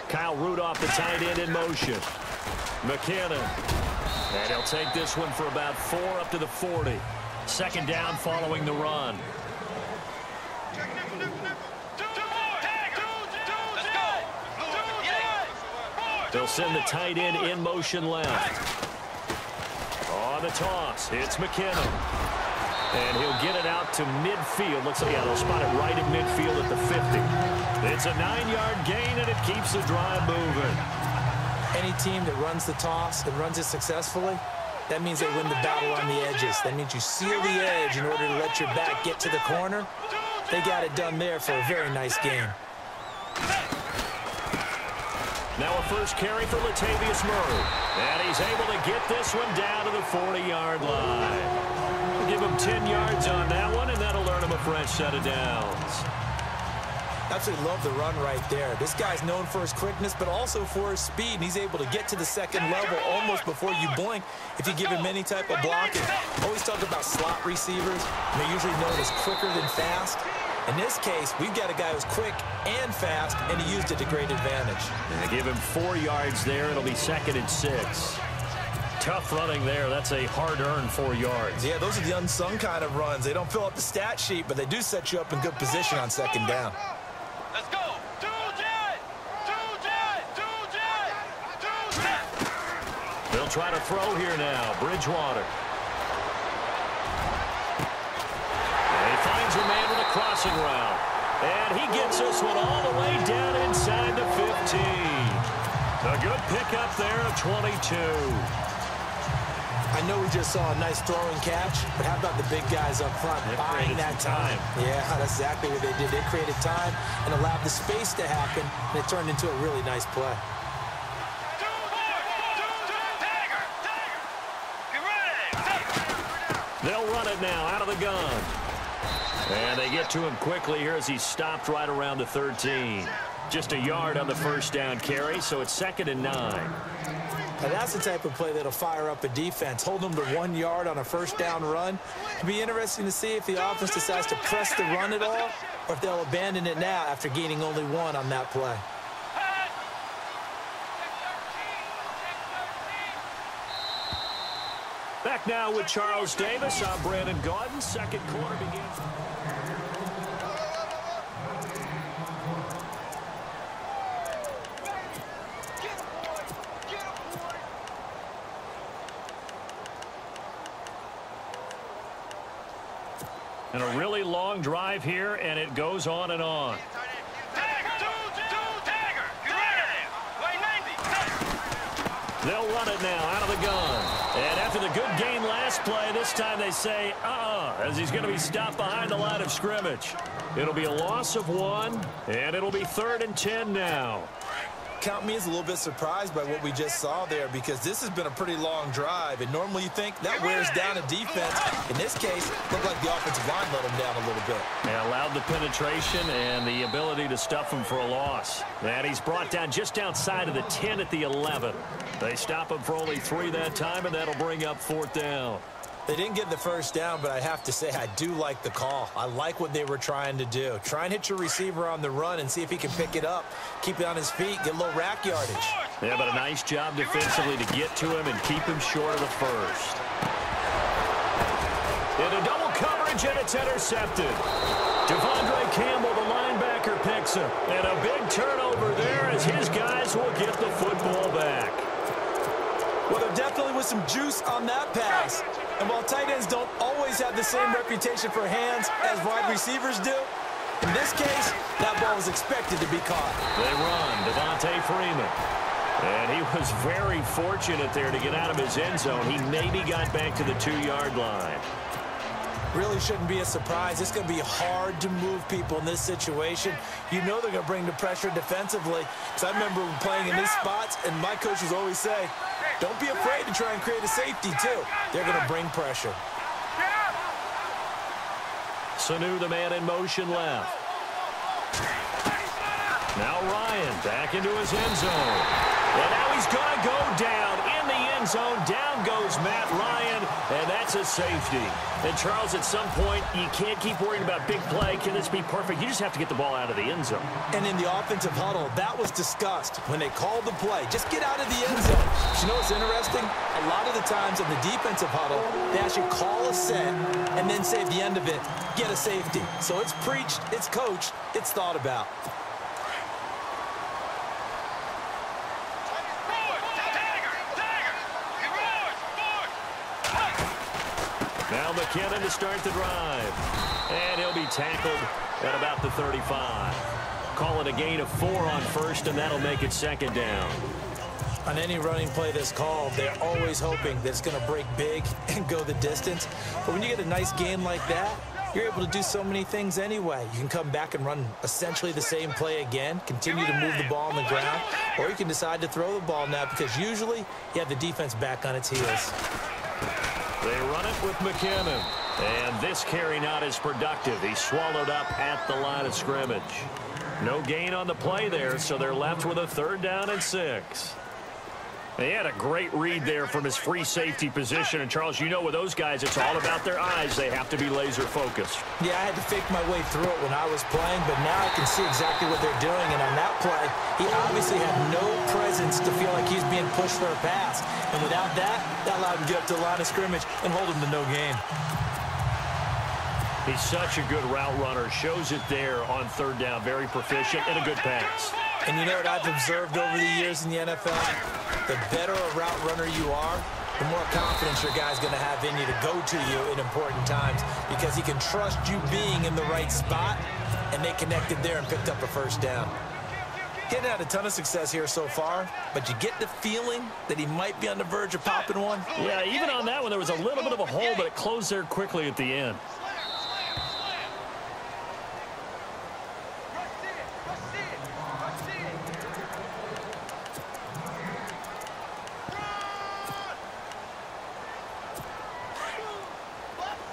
D: Kyle Rudolph, the tight end, in motion. McKinnon. And he'll take this one for about 4 up to the 40. 2nd down following the run. They'll send the tight end in motion left. On the toss, it's McKinnon. And he'll get it out to midfield. Looks like, yeah, they'll spot it right in midfield at the 50. It's a 9-yard gain, and it keeps the drive moving.
E: Any team that runs the toss and runs it successfully, that means they win the battle on the edges. That means you seal the edge in order to let your back get to the corner. They got it done there for a very nice game.
D: Now a first carry for Latavius Murray. And he's able to get this one down to the 40-yard line. We'll give him 10 yards on that one, and that'll earn him a fresh set of downs.
E: Absolutely love the run right there. This guy's known for his quickness, but also for his speed. And he's able to get to the second level almost before you blink if you give him any type of blocking. Always talk about slot receivers. They're usually known as quicker than fast. In this case, we've got a guy who's quick and fast, and he used it to great advantage.
D: And they give him 4 yards there. It'll be 2nd and 6. Tough running there. That's a hard-earned 4 yards.
E: Yeah, those are the unsung kind of runs. They don't fill up the stat sheet, but they do set you up in good position on second down.
C: Let's go. Do jet.
D: They'll try to throw here now. Bridgewater. And he finds a man with a crossing route. And he gets this one all the way down inside the 15. A good pickup there of 22.
E: I know we just saw a nice throwing catch, but how about the big guys up front buying that time? Yeah, that's exactly what they did. They created time and allowed the space to happen, and it turned into a really nice play.
D: They'll run it now out of the gun. And they get to him quickly here as he stopped right around the 13. Just a yard on the first down carry, so it's 2nd and 9.
E: Now that's the type of play that'll fire up a defense. Hold them to 1 yard on a first down run. It'll be interesting to see if the offense decides to press the run at all, or if they'll abandon it now after gaining only 1 on that play.
D: Back now with Charles Davis. I'm Brandon Gaudin. Second quarter begins. And a really long drive here, and it goes on and on. They'll run it now out of the gun. And after the good gain last play, this time they say, as he's going to be stopped behind the line of scrimmage. It'll be a loss of 1, and it'll be 3rd and 10 now.
E: Count me as a little bit surprised by what we just saw there, because this has been a pretty long drive, and normally you think that wears down a defense. In this case, it looked like the offensive line let him down a little bit.
D: They allowed the penetration and the ability to stuff him for a loss. And he's brought down just outside of the 10 at the 11. They stop him for only 3 that time, and that'll bring up 4th down.
E: They didn't get the first down, but I have to say I do like the call. I like what they were trying to do. Try and hit your receiver on the run and see if he can pick it up, keep it on his feet, get a little rack yardage.
D: Yeah, but a nice job defensively to get to him and keep him short of the first. Into double coverage, and it's intercepted. Devondre Campbell, the linebacker, picks him. And a big turnover there as his guys will get the football back.
E: Well, there definitely was some juice on that pass. And while tight ends don't always have the same reputation for hands as wide receivers do, in this case, that ball was expected to be caught.
D: They run, Devontae Freeman. And he was very fortunate there to get out of his end zone. He maybe got back to the 2-yard line.
E: Really shouldn't be a surprise. It's going to be hard to move people in this situation. You know they're going to bring the pressure defensively. Because I remember playing in these spots, and my coaches always say, don't be afraid to try and create a safety, too. They're going to bring pressure.
D: Sanu, the man in motion left. Now Ryan back into his end zone. And now he's going to go down in the end zone. Down goes Matt Ryan, and that's a safety. And, Charles, at some point, you can't keep worrying about big play. Can this be perfect? You just have to get the ball out of the end zone.
E: And in the offensive huddle, that was discussed when they called the play. Just get out of the end zone. But you know what's interesting? A lot of the times in the defensive huddle, they actually call a set and then say at the end of it, get a safety. So it's preached, it's coached, it's thought about.
D: Now McKinnon to start the drive. And he'll be tackled at about the 35. Call it a gain of 4 on first, and that'll make it 2nd down.
E: On any running play that's called, they're always hoping that it's going to break big and go the distance. But when you get a nice gain like that, you're able to do so many things anyway. You can come back and run essentially the same play again, continue to move the ball on the ground, or you can decide to throw the ball now because usually you have the defense back on its heels.
D: They run it with McKinnon. And this carry not as productive. He's swallowed up at the line of scrimmage. No gain on the play there, so they're left with a 3rd down and 6. He had a great read there from his free safety position. And, Charles, you know with those guys, it's all about their eyes. They have to be laser-focused.
E: Yeah, I had to fake my way through it when I was playing, but now I can see exactly what they're doing. And on that play, he obviously had no presence to feel like he's being pushed for a pass. And without that, that allowed him to get up to the line of scrimmage and hold him to no gain.
D: He's such a good route runner. Shows it there on 3rd down. Very proficient and a good pass.
E: And you know what I've observed over the years in the NFL? The better a route runner you are, the more confidence your guy's going to have in you to go to you in important times because he can trust you being in the right spot, and they connected there and picked up a 1st down. He hadn't had a ton of success here so far, but you get the feeling that he might be on the verge of popping one.
D: Yeah, even on that one, there was a little bit of a hole, but it closed there quickly at the end.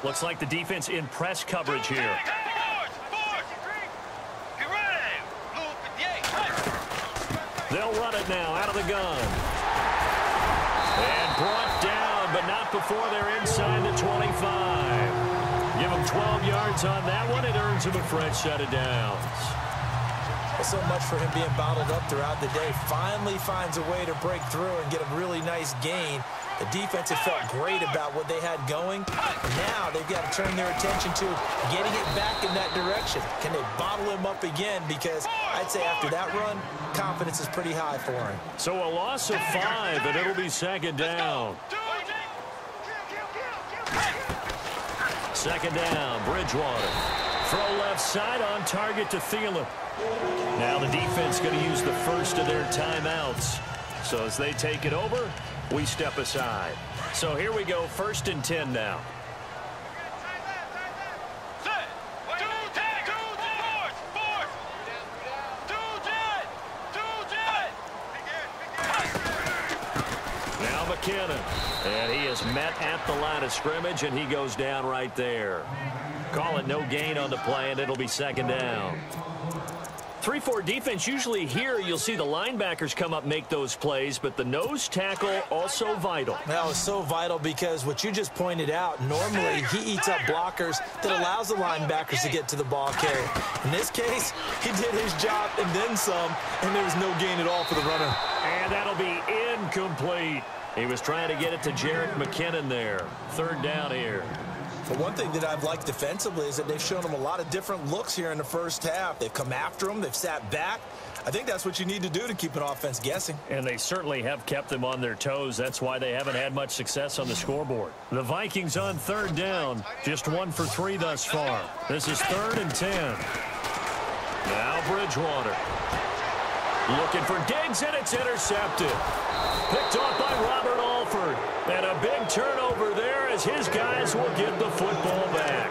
D: Looks like the defense in press coverage here. They'll run it now out of the gun. And brought down, but not before they're inside the 25. Give them 12 yards on that one. It earns him a fresh set of downs.
E: Well, so much for him being bottled up throughout the day. Finally finds a way to break through and get a really nice gain. The defense had felt great about what they had going. Now they've got to turn their attention to getting it back in that direction. Can they bottle him up again? Because I'd say after that run, confidence is pretty high for him.
D: So a loss of 5, and it'll be 2nd down. 2nd down, Bridgewater. Throw left side on target to Thielen. Now the defense going to use the first of their timeouts. So as they take it over, we step aside. So here we go, 1st and 10 now. Now McKinnon. And he is met at the line of scrimmage, and he goes down right there. Call it no gain on the play, and it'll be 2nd down. 3-4 defense, usually here you'll see the linebackers come up, make those plays, but the nose tackle also vital.
E: That was so vital because what you just pointed out, normally he eats up blockers that allows the linebackers to get to the ball carrier. In this case, he did his job and then some, and there was no gain at all for the runner.
D: And that'll be incomplete. He was trying to get it to Jerick McKinnon there. 3rd down here.
E: But one thing that I've liked defensively is that they've shown him a lot of different looks here in the 1st half. They've come after him. They've sat back. I think that's what you need to do to keep an offense guessing.
D: And they certainly have kept them on their toes. That's why they haven't had much success on the scoreboard. The Vikings on 3rd down. Just 1 for 3 thus far. This is 3rd and 10. Now Bridgewater. Looking for Diggs, and it's intercepted. Picked off by Robert Alford. And a big turnover there as his guys will get the football back.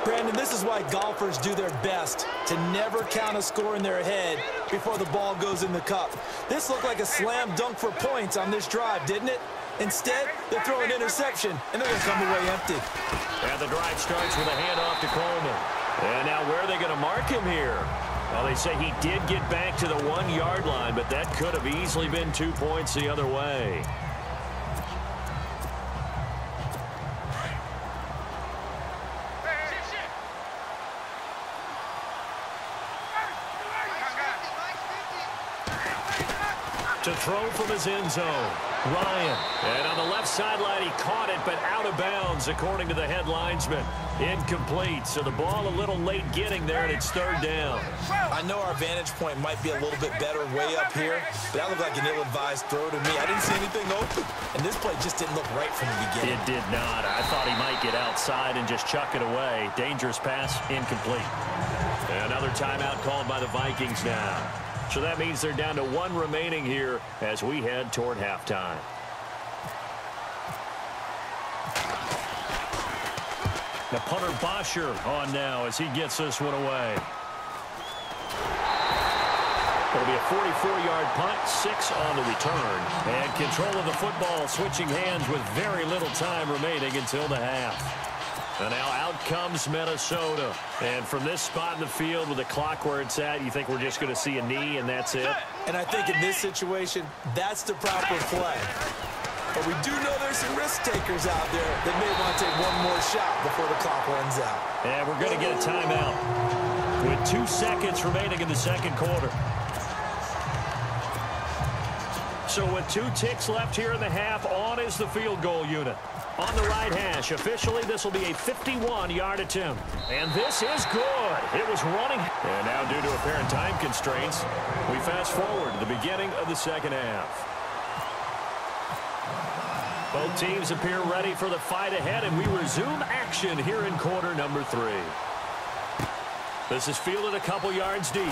E: Brandon, this is why golfers do their best to never count a score in their head before the ball goes in the cup. This looked like a slam dunk for points on this drive, didn't it? Instead, they throw an interception, and they're going to come away empty.
D: And the drive starts with a handoff to Coleman. And now where are they going to mark him here? Well, they say he did get back to the 1-yard line, but that could have easily been 2 points the other way. To throw from his end zone, Ryan. And on the left sideline, he caught it, but out of bounds, according to the head linesman. Incomplete, so the ball a little late getting there, and it's 3rd down.
E: I know our vantage point might be a little bit better way up here, but that looked like an ill-advised throw to me. I didn't see anything open, and this play just didn't look right from the beginning.
D: It did not. I thought he might get outside and just chuck it away. Dangerous pass, incomplete. Another timeout called by the Vikings now. So that means they're down to 1 remaining here as we head toward halftime. The punter Bosher on now as he gets this one away. It'll be a 44-yard punt, 6 on the return. And control of the football switching hands with very little time remaining until the half. And now out comes Minnesota. And from this spot in the field with the clock where it's at, you think we're just going to see a knee and that's it?
E: And I think in this situation, that's the proper play. But we do know there's some risk takers out there that may want to take one more shot before the clock runs out.
D: And we're going to get a timeout with 2 seconds remaining in the second quarter. So with 2 ticks left here in the half, on is the field goal unit. On the right hash, officially this will be a 51-yard attempt. And this is good. It was running. And now due to apparent time constraints, we fast forward to the beginning of the second half. Both teams appear ready for the fight ahead, and we resume action here in quarter number 3. This is fielded a couple yards deep.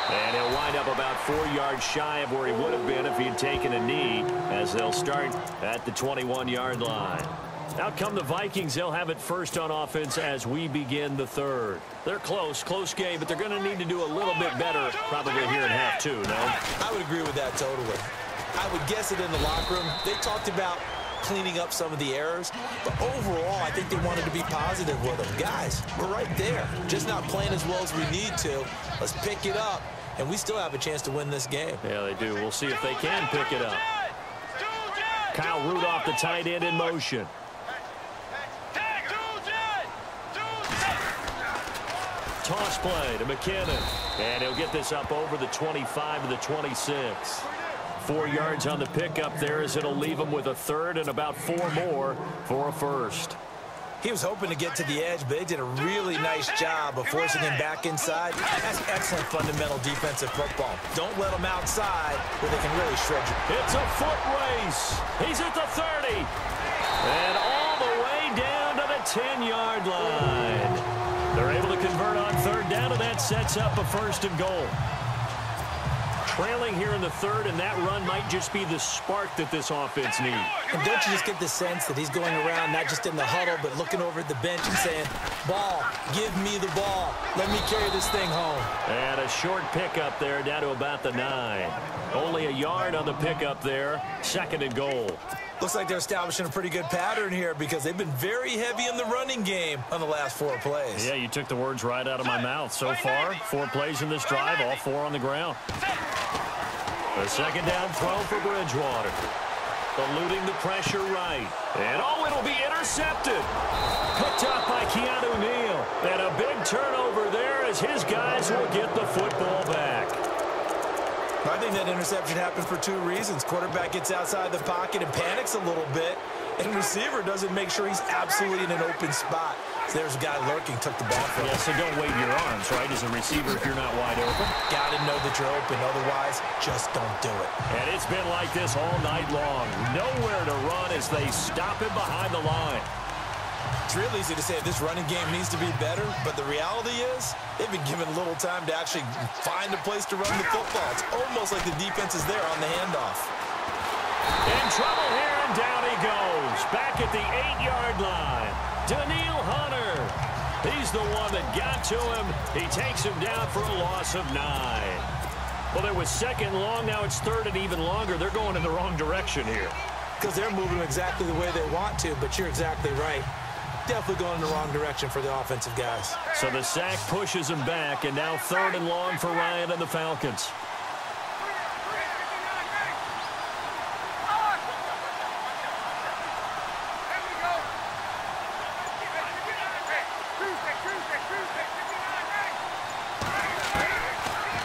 D: And he'll wind up about 4 yards shy of where he would have been if he had taken a knee, as they'll start at the 21-yard line. Out come the Vikings. They'll have it first on offense as we begin the third. They're close game, but they're going to need to do a little bit better probably here in half 2, no?
E: I would agree with that totally. I would guess it in the locker room. They talked about cleaning up some of the errors, but overall, I think they wanted to be positive with them. Guys, we're right there. Just not playing as well as we need to. Let's pick it up, and we still have a chance to win this game.
D: Yeah, they do. We'll see if they can pick it up. Kyle Rudolph, the tight end, in motion. Toss play to McKinnon, and he'll get this up over the 25 to the 26. 4 yards on the pickup there, as it'll leave him with a third and about 4 more for a first.
E: He was hoping to get to the edge, but they did a really nice job of forcing him back inside. That's excellent fundamental defensive football. Don't let him outside where they can really shred you.
D: It's a foot race. He's at the 30. And all the way down to the 10-yard line. They're able to convert on third down, and that sets up a first and goal. Trailing here in the third, and that run might just be the spark that this offense needs.
E: And don't you just get the sense that he's going around, not just in the huddle, but looking over at the bench and saying, ball, give me the ball. Let me carry this thing home.
D: And a short pickup there down to about the 9. Only a yard on the pickup there. Second and goal.
E: Looks like they're establishing a pretty good pattern here because they've been very heavy in the running game on the last 4 plays.
D: Yeah, you took the words right out of my mouth. So far, 4 plays in this drive, all 4 on the ground. A second down throw for Bridgewater. Eluding the pressure right. And it'll be intercepted. Picked up by Keanu Neal. And a big turnover there as his guys will get the football back.
E: I think that interception happened for 2 reasons. Quarterback gets outside the pocket and panics a little bit, and receiver doesn't make sure he's absolutely in an open spot. So there's a guy lurking, took the ball from him.
D: Yeah, so don't wave your arms, right, as a receiver if you're not wide open.
E: Got to know that you're open. Otherwise, just don't do it.
D: And it's been like this all night long. Nowhere to run as they stop him behind the line.
E: It's real easy to say this running game needs to be better, but the reality is they've been given little time to actually find a place to run the football. It's almost like the defense is there on the handoff.
D: In trouble here, and down he goes. Back at the 8-yard line. Daniil Hunter. He's the one that got to him. He takes him down for a loss of 9. Well, there was second and long. Now it's third and even longer. They're going in the wrong direction here.
E: Because they're moving exactly the way they want to, but you're exactly right. Definitely going in the wrong direction for the offensive guys.
D: So the sack pushes him back, and now third and long for Ryan and the Falcons.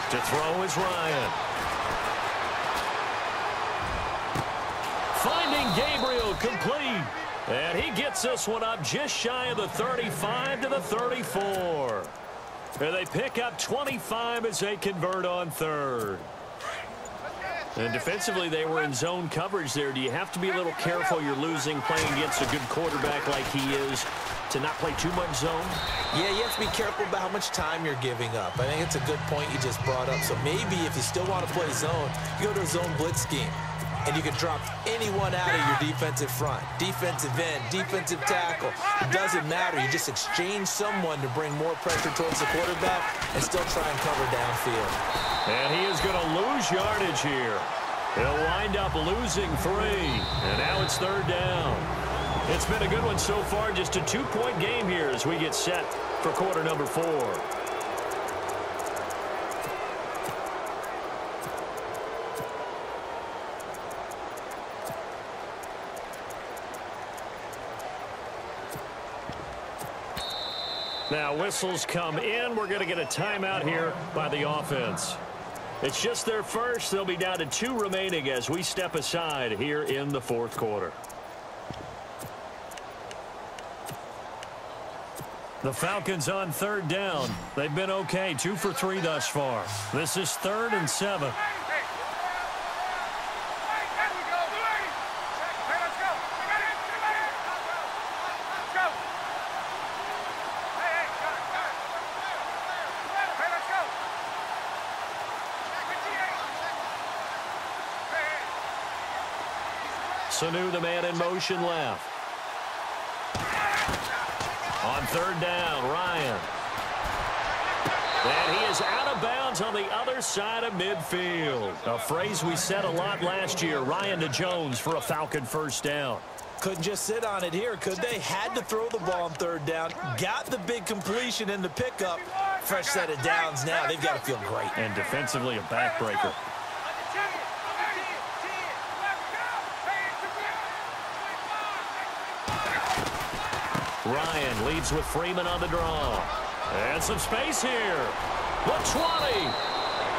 D: To throw is Ryan. Finding Gabriel complete. And he gets this one up just shy of the 35 to the 34. And they pick up 25 as they convert on third. And defensively, they were in zone coverage there. Do you have to be a little careful? You're losing playing against a good quarterback like he is to not play too much zone?
E: Yeah, you have to be careful about how much time you're giving up. I think it's a good point you just brought up. So maybe if you still want to play zone, you go to a zone blitz scheme. And you can drop anyone out of your defensive front, defensive end, defensive tackle. It doesn't matter. You just exchange someone to bring more pressure towards the quarterback and still try and cover downfield.
D: And he is going to lose yardage here. He'll wind up losing 3. And now it's third down. It's been a good one so far. Just a 2-point game here as we get set for quarter number 4. Now whistles come in. We're going to get a timeout here by the offense. It's just their first. They'll be down to 2 remaining as we step aside here in the 4th quarter. The Falcons on 3rd down. They've been okay, 2 for 3 thus far. This is 3rd and 7. Sanu, the man in motion left. On 3rd down, Ryan. And he is out of bounds on the other side of midfield. A phrase we said a lot last year. Ryan to Jones for a Falcon 1st down.
E: Couldn't just sit on it here, could they? Had to throw the ball on 3rd down. Got the big completion in the pickup. Fresh set of downs now. They've got to feel great.
D: And defensively a backbreaker. Ryan leads with Freeman on the draw. And some space here. The 20.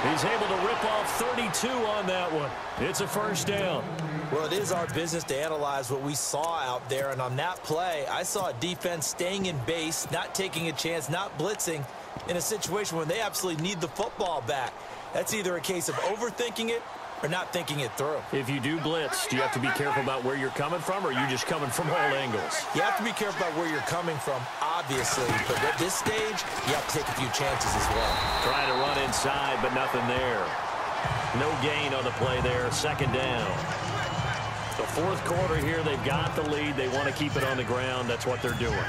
D: He's able to rip off 32 on that one. It's a 1st down.
E: Well, it is our business to analyze what we saw out there. And on that play, I saw a defense staying in base, not taking a chance, not blitzing in a situation where they absolutely need the football back. That's either a case of overthinking it or not thinking it through.
D: If you do blitz, do you have to be careful about where you're coming from, or are you just coming from all angles?
E: You have to be careful about where you're coming from, obviously. But at this stage, you have to take a few chances as well.
D: Trying to run inside, but nothing there. No gain on the play there. 2nd down. The 4th quarter here, they've got the lead. They want to keep it on the ground. That's what they're doing.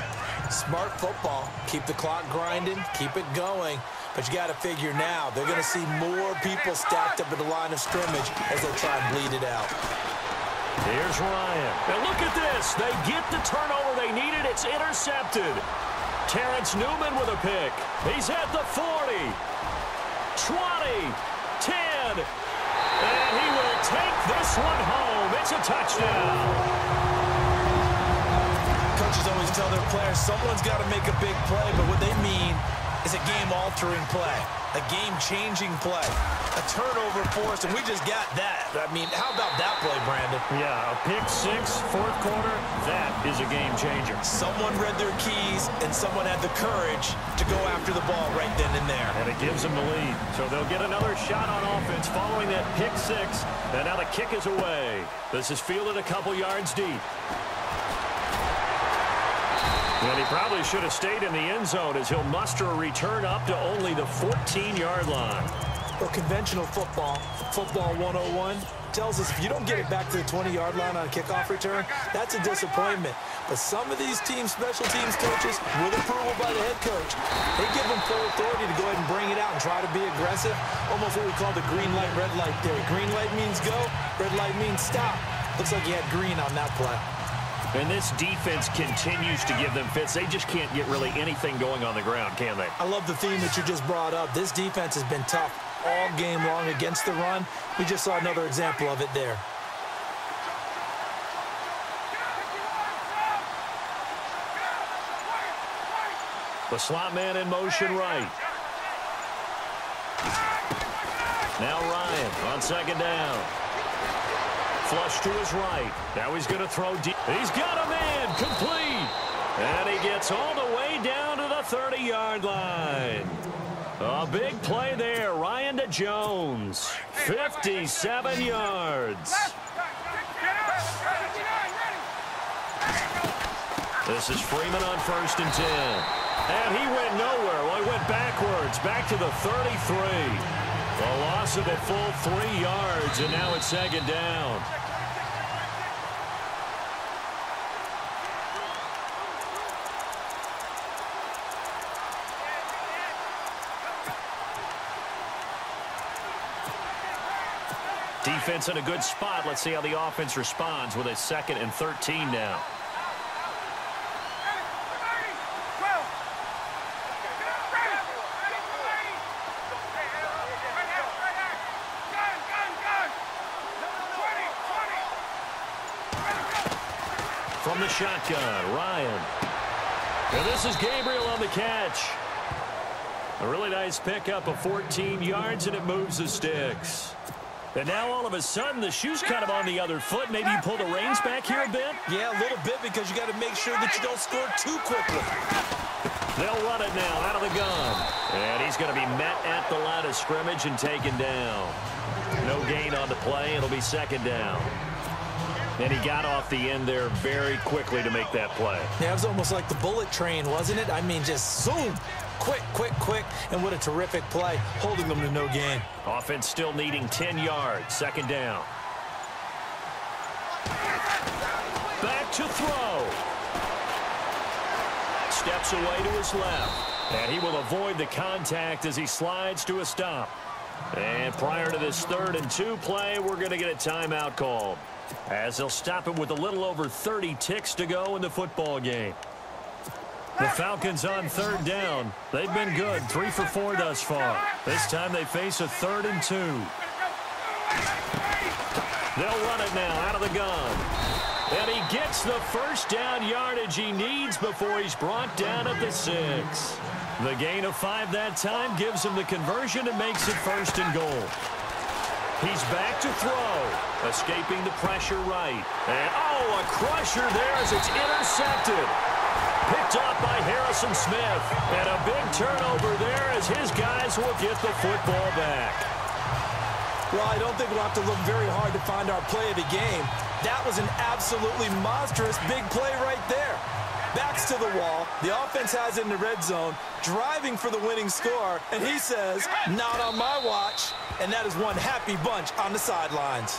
E: Smart football. Keep the clock grinding. Keep it going. But you got to figure now, they're going to see more people stacked up at the line of scrimmage as they try and bleed it out.
D: Here's Ryan. And look at this. They get the turnover they needed. It's intercepted. Terrence Newman with a pick. He's at the 40. 20. 10. And he will take this one home. It's a touchdown.
E: Coaches always tell their players someone's got to make a big play, but what they mean is a game-altering play, a game-changing play, a turnover force, and we just got that. I mean, how about that play, Brandon?
D: Yeah, a pick 6, 4th quarter, that is a game-changer.
E: Someone read their keys, and someone had the courage to go after the ball right then and there.
D: And it gives them the lead. So they'll get another shot on offense following that pick 6, and now the kick is away. This is fielded a couple yards deep. And he probably should have stayed in the end zone as he'll muster a return up to only the 14-yard line.
E: Well, conventional football, football 101, tells us if you don't get it back to the 20-yard line on a kickoff return, that's a disappointment. But some of these teams, special teams coaches, with approval by the head coach, they give them full authority to go ahead and bring it out and try to be aggressive, almost what we call the green light, red light theory. Green light means go, red light means stop. Looks like he had green on that play.
D: And this defense continues to give them fits. They just can't get really anything going on the ground, can they?
E: I love the theme that you just brought up. This defense has been tough all game long against the run. We just saw another example of it there.
D: The slot man in motion right. Now Ryan on 2nd down. Flush to his right. Now he's going to throw deep. He's got a man complete. And he gets all the way down to the 30-yard line. A big play there. Ryan to Jones. 57 yards. This is Freeman on 1st and 10. And he went nowhere. Well, he went backwards. Back to the 33. A loss of a full 3 yards, and now it's 2nd down. Defense in a good spot. Let's see how the offense responds with a 2nd and 13 now. From the shotgun, Ryan. And this is Gabriel on the catch. A really nice pickup of 14 yards, and it moves the sticks. And now all of a sudden, the shoe's kind of on the other foot. Maybe you pull the reins back here a bit?
E: Yeah, a little bit, because you got to make sure that you don't score too quickly.
D: They'll run it now out of the gun. And he's going to be met at the line of scrimmage and taken down. No gain on the play. It'll be second down. And he got off the end there very quickly to make that play.
E: Yeah, it was almost like the bullet train, wasn't it? I mean, just zoom. Quick, quick, quick. And what a terrific play, holding them to no gain.
D: Offense still needing 10 yards. Second down. Back to throw. Steps away to his left. And he will avoid the contact as he slides to a stop. And prior to this 3rd and 2 play, we're going to get a timeout called, as they'll stop it with a little over 30 ticks to go in the football game. The Falcons on 3rd down. They've been good, 3 for 4 thus far. This time they face a 3rd and 2. They'll run it now out of the gun. And he gets the first down yardage he needs before he's brought down at the 6. The gain of 5 that time gives him the conversion and makes it 1st and goal. He's back to throw, escaping the pressure right. And, oh, a crusher there as it's intercepted. Picked off by Harrison Smith. And a big turnover there as his guys will get the football back.
E: Well, I don't think we'll have to look very hard to find our play of the game. That was an absolutely monstrous big play right there. Backs to the wall. The offense has it in the red zone, driving for the winning score. And he says, not on my watch. And that is one happy bunch on the sidelines.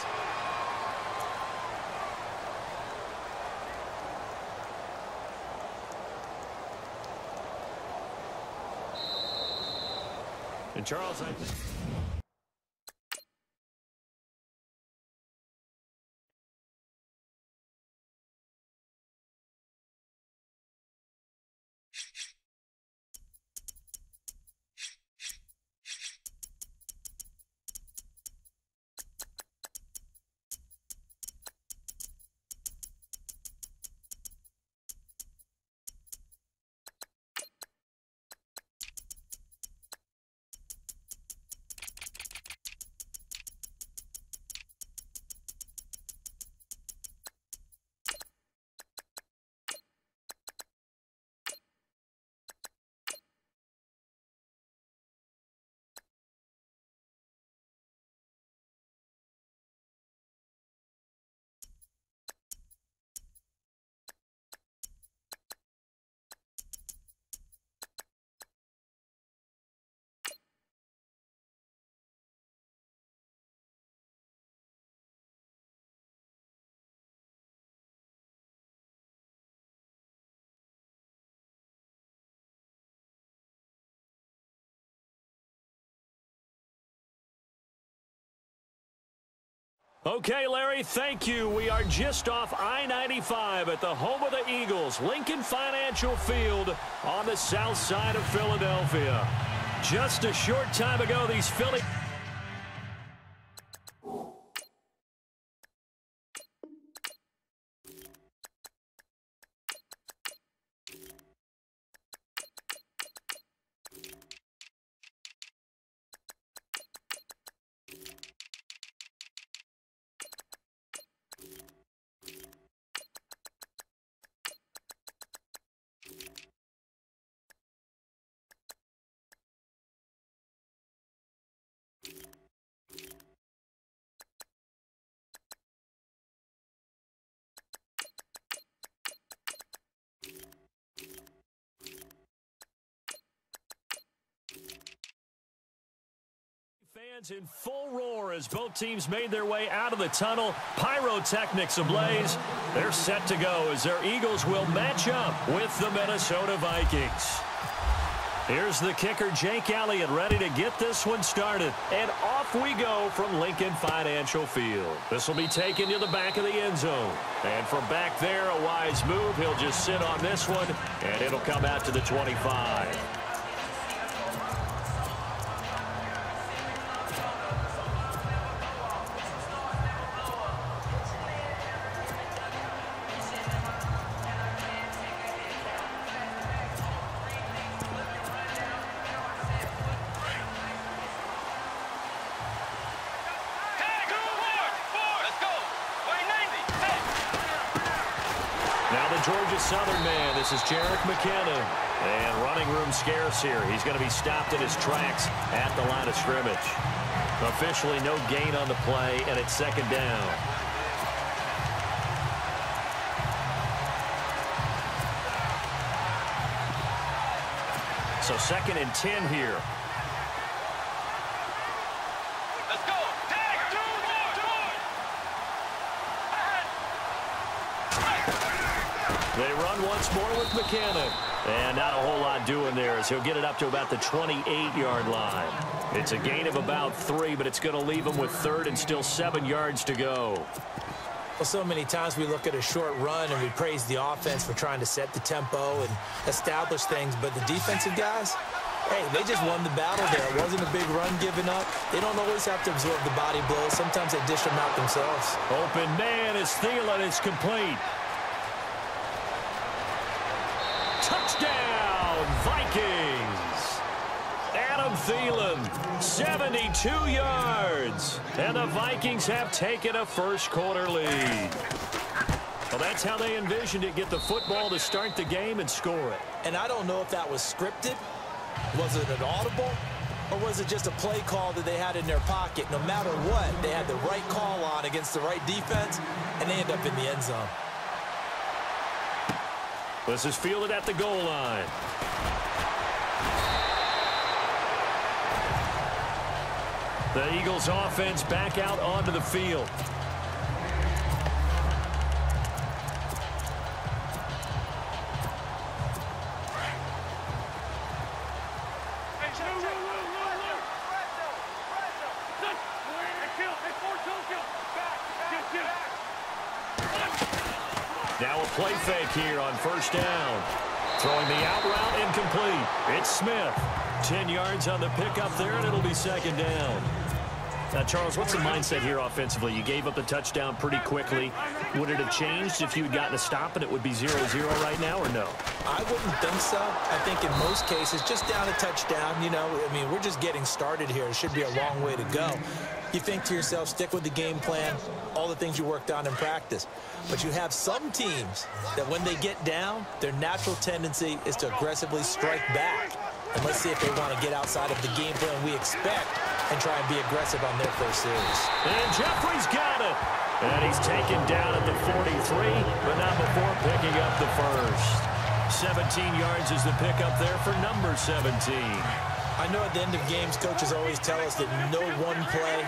D: And Charles, I think... Okay, Larry, thank you. We are just off I-95 at the home of the Eagles, Lincoln Financial Field on the south side of Philadelphia. Just a short time ago, these Philly... Fans in full roar as both teams made their way out of the tunnel. Pyrotechnics ablaze. They're set to go as their Eagles will match up with the Minnesota Vikings. Here's the kicker, Jake Elliott, ready to get this one started. And off we go from Lincoln Financial Field. This will be taken to the back of the end zone. And from back there, a wise move. He'll just sit on this one, and it'll come out to the 25. Georgia Southern man. This is Jerick McKinnon. And running room scarce here. He's going to be stopped in his tracks at the line of scrimmage. Officially no gain on the play, and it's second down. So second and 10 here.
C: Let's go. Tag,
D: They run once more with McKinnon. And not a whole lot doing there as he'll get it up to about the 28-yard line. It's a gain of about 3, but it's going to leave him with third and still 7 yards to go.
E: Well, so many times we look at a short run and we praise the offense for trying to set the tempo and establish things, but the defensive guys, hey, they just won the battle there. It wasn't a big run given up. They don't always have to absorb the body blows. Sometimes they dish them out themselves.
D: Open man is Thielen. It's complete. Touchdown, Vikings. Adam Thielen, 72 yards. And the Vikings have taken a first-quarter lead. Well, that's how they envisioned it. Get the football to start the game and score it.
E: And I don't know if that was scripted. Was it an audible? Or was it just a play call that they had in their pocket? No matter what, they had the right call on against the right defense, and they end up in the end zone.
D: This is fielded at the goal line. The Eagles offense back out onto the field. Now a play fake here on first down. Throwing the out route incomplete. It's Smith. 10 yards on the pickup there, and it'll be second down. Now, Charles, what's the mindset here offensively? You gave up the touchdown pretty quickly. Would it have changed if you had gotten a stop and it would be 0-0 right now, or no?
E: I wouldn't think so. I think in most cases, just down a touchdown, you know, I mean, we're just getting started here. It should be a long way to go. You think to yourself, stick with the game plan, all the things you worked on in practice. But you have some teams that when they get down, their natural tendency is to aggressively strike back. And let's see if they want to get outside of the game plan we expect and try and be aggressive on their first series.
D: And Jeffrey's got it. And he's taken down at the 43, but not before picking up the first. 17 yards is the pickup there for number 17.
E: I know at the end of games, coaches always tell us that no one play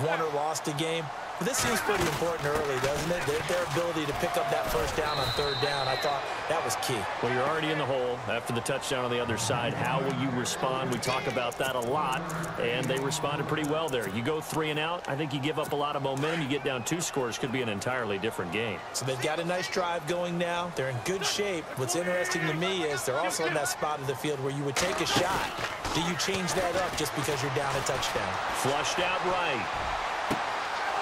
E: won or lost a game. But this seems pretty important early, doesn't it? Their ability to pick up that first down on third down, I thought that was key.
D: Well, you're already in the hole after the touchdown on the other side. How will you respond? We talk about that a lot, and they responded pretty well there. You go 3 and out, I think you give up a lot of momentum. You get down 2 scores, could be an entirely different game.
E: So they've got a nice drive going now. They're in good shape. What's interesting to me is they're also in that spot of the field where you would take a shot. Do you change that up just because you're down a touchdown?
D: Flushed out right.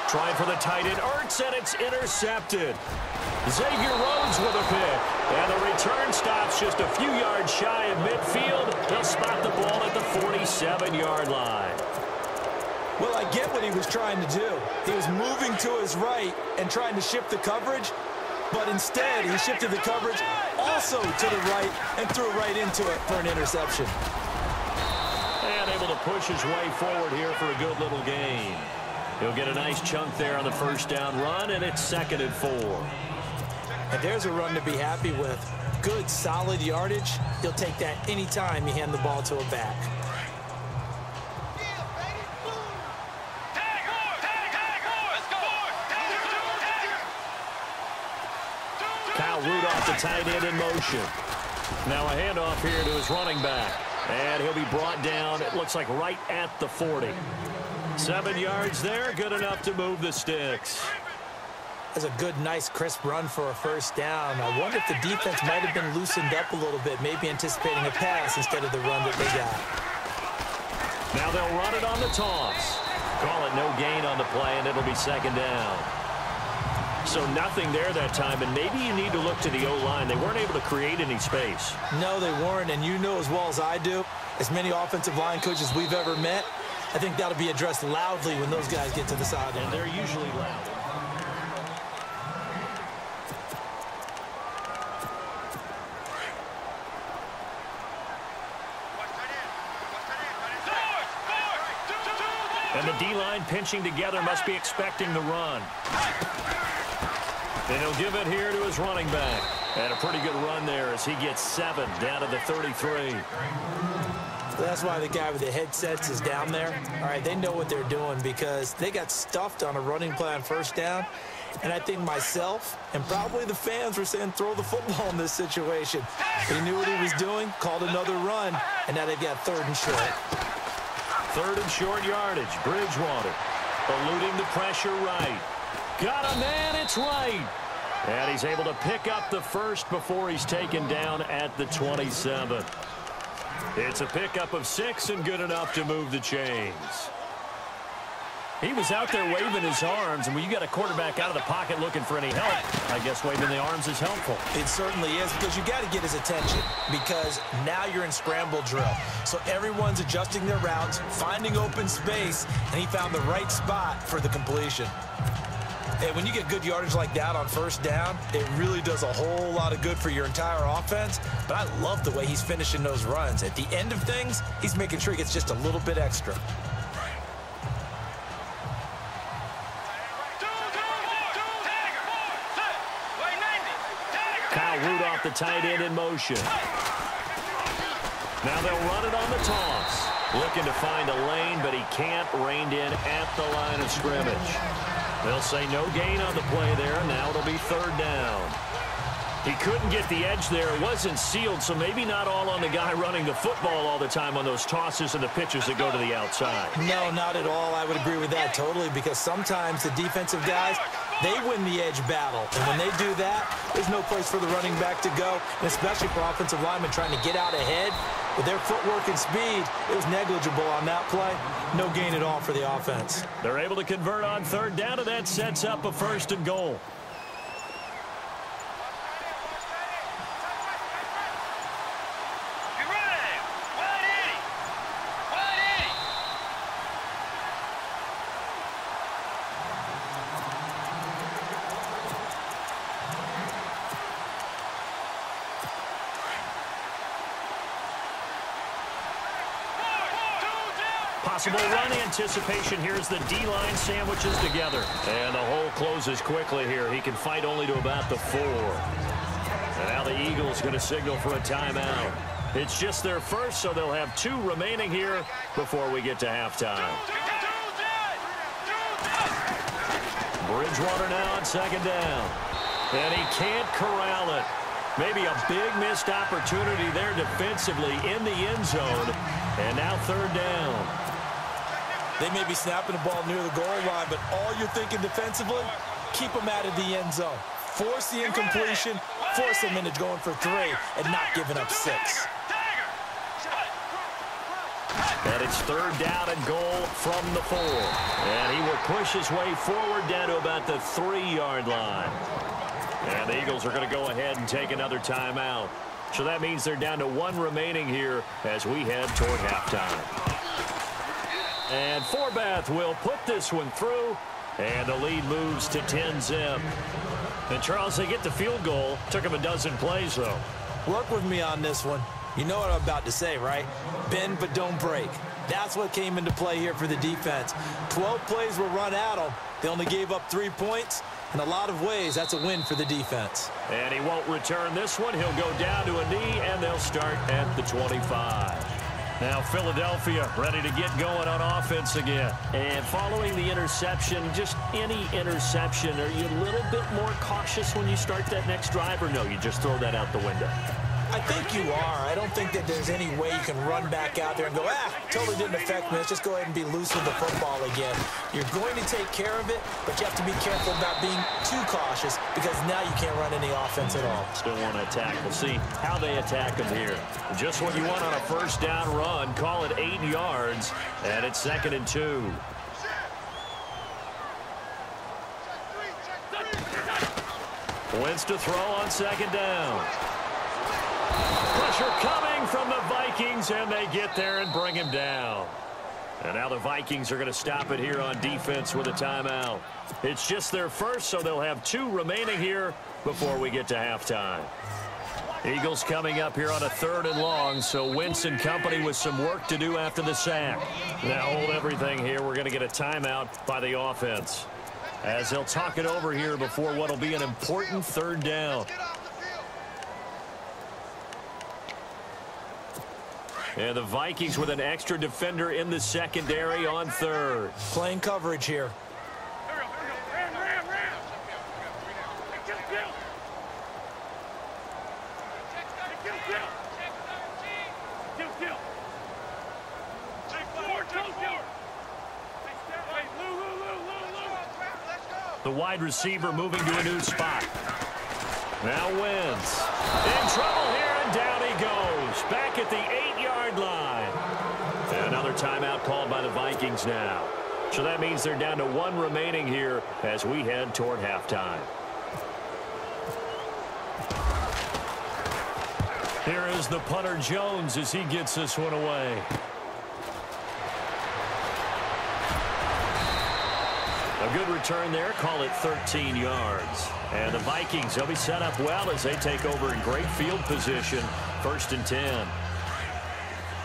D: Trying for the tight end, Ertz, and it's intercepted. Xavier Rhodes with a pick. And the return stops just a few yards shy of midfield. They'll spot the ball at the 47-yard line.
E: Well, I get what he was trying to do. He was moving to his right and trying to shift the coverage, but instead he shifted the coverage also to the right and threw right into it for an interception.
D: And able to push his way forward here for a good little gain. He'll get a nice chunk there on the first down run, and it's 2nd and 4.
E: And there's a run to be happy with. Good, solid yardage. He'll take that any time you hand the ball to a back.
D: Kyle Rudolph, the tight end, in motion. Now a handoff here to his running back. And he'll be brought down, it looks like right at the 40. 7 yards there, good enough to move the sticks.
E: That's a good, nice, crisp run for a first down. I wonder if the defense might have been loosened up a little bit, maybe anticipating a pass instead of the run that they got.
D: Now they'll run it on the toss. Call it no gain on the play, and it'll be 2nd down. So nothing there that time, and maybe you need to look to the O-line. They weren't able to create any space.
E: No, they weren't, and you know as well as I do, as many offensive line coaches we've ever met, I think that'll be addressed loudly when those guys get to the sideline.
D: And they're usually loud. And the D-line pinching together must be expecting the run. And he'll give it here to his running back. And a pretty good run there as he gets 7 down to the 33.
E: That's why the guy with the headsets is down there. All right, they know what they're doing because they got stuffed on a running play on first down. And I think myself and probably the fans were saying throw the football in this situation. He knew what he was doing, called another run, and now they've got 3rd and short.
D: 3rd and short yardage. Bridgewater eluding the pressure right. Got a man, it's right. And he's able to pick up the first before he's taken down at the 27. It's a pickup of 6 and good enough to move the chains. He was out there waving his arms, and when you got a quarterback out of the pocket looking for any help, I guess waving the arms is helpful.
E: It certainly is, because you got to get his attention, because now you're in scramble drill. So everyone's adjusting their routes, finding open space, and he found the right spot for the completion. And when you get good yardage like that on first down, it really does a whole lot of good for your entire offense. But I love the way he's finishing those runs. At the end of things, he's making sure he gets just a little bit extra.
D: Kyle Rudolph, the tight end, in motion. Now they'll run it on the toss. Looking to find a lane, but he can't. Reined in at the line of scrimmage. They'll say no gain on the play there. Now it'll be 3rd down. He couldn't get the edge there. It wasn't sealed, so maybe not all on the guy running the football all the time on those tosses and the pitches that go to the outside.
E: No, not at all. I would agree with that totally, because sometimes the defensive guys, they win the edge battle. And when they do that, there's no place for the running back to go, and especially for offensive linemen trying to get out ahead. With their footwork and speed, it was negligible on that play. No gain at all for the offense.
D: They're able to convert on 3rd down, and that sets up a 1st and goal. Possible run anticipation. Here's the D-line sandwiches together. And the hole closes quickly here. He can fight only to about the 4. And now the Eagles going to signal for a timeout. It's just their first, so they'll have 2 remaining here before we get to halftime. Bridgewater now on 2nd down. And he can't corral it. Maybe a big missed opportunity there defensively in the end zone. And now 3rd down.
E: They may be snapping the ball near the goal line, but all you're thinking defensively, keep them out of the end zone. Force the incompletion, force them into going for 3, and not giving up 6.
D: And it's 3rd down and goal from the 4. And he will push his way forward down to about the 3-yard line. And the Eagles are going to go ahead and take another timeout. So that means they're down to 1 remaining here as we head toward halftime. And Forbath will put this one through, and the lead moves to 10-zip. And, Charles, they get the field goal. Took him a dozen plays, though.
E: Work with me on this one. You know what I'm about to say, right? Bend but don't break. That's what came into play here for the defense. 12 plays were run at them. They only gave up 3 points. In a lot of ways, that's a win for the defense.
D: And he won't return this one. He'll go down to a knee, and they'll start at the 25. Now Philadelphia ready to get going on offense again. And following the interception, just any interception, are you a little bit more cautious when you start that next drive, or no, you just throw that out the window?
E: I think you are. I don't think that there's any way you can run back out there and go, totally didn't affect me. Let's just go ahead and be loose with the football again. You're going to take care of it, but you have to be careful about being too cautious, because now you can't run any offense at all.
D: Still want to attack. We'll see how they attack them here. Just what you want on a 1st down run. Call it 8 yards, and it's 2nd and 2. Wentz to throw on 2nd down. Pressure coming from the Vikings, and they get there and bring him down. And now the Vikings are going to stop it here on defense with a timeout. It's just their first, so they'll have 2 remaining here before we get to halftime. Eagles coming up here on a 3rd and long, so Wentz and company with some work to do after the sack. Now hold everything here. We're going to get a timeout by the offense, as they'll talk it over here before what will be an important 3rd down. And the Vikings with an extra defender in the secondary on 3rd.
E: Playing coverage here.
D: The wide receiver moving to a new spot. Now Wentz in trouble here, and down he goes. Back at the 8-yard line. And another timeout called by the Vikings now. So that means they're down to 1 remaining here as we head toward halftime. Here is the punter Jones as he gets this one away. A good return there. Call it 13 yards. And the Vikings, they'll be set up well as they take over in great field position. 1st and 10.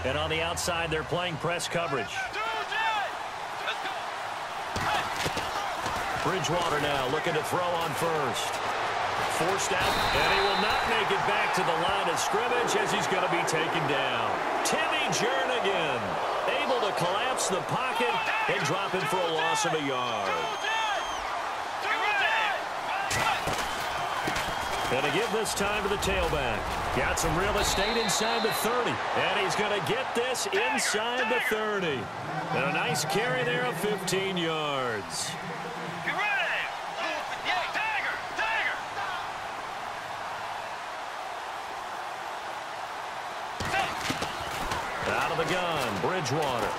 D: And on the outside, they're playing press coverage. Bridgewater now looking to throw on 1st. Forced out, and he will not make it back to the line of scrimmage as he's going to be taken down. Timmy Jernigan able to collapse the pocket and drop him for a loss of a yard. Going to give this time to the tailback. Got some real estate inside the 30, and he's going to get this inside the 30. And a nice carry there of 15 yards. Out of the gun, Bridgewater.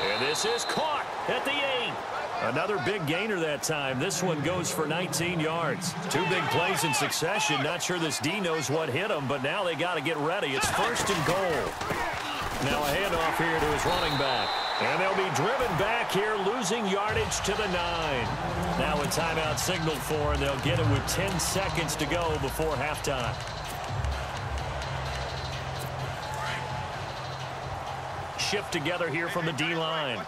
D: And this is caught at the 8. Another big gainer that time. This one goes for 19 yards. 2 big plays in succession. Not sure this D knows what hit him, but now they got to get ready. It's 1st and goal. Now a handoff here to his running back. And they'll be driven back here, losing yardage to the 9. Now a timeout signaled for, and they'll get it with 10 seconds to go before halftime. Shift together here from the D-line.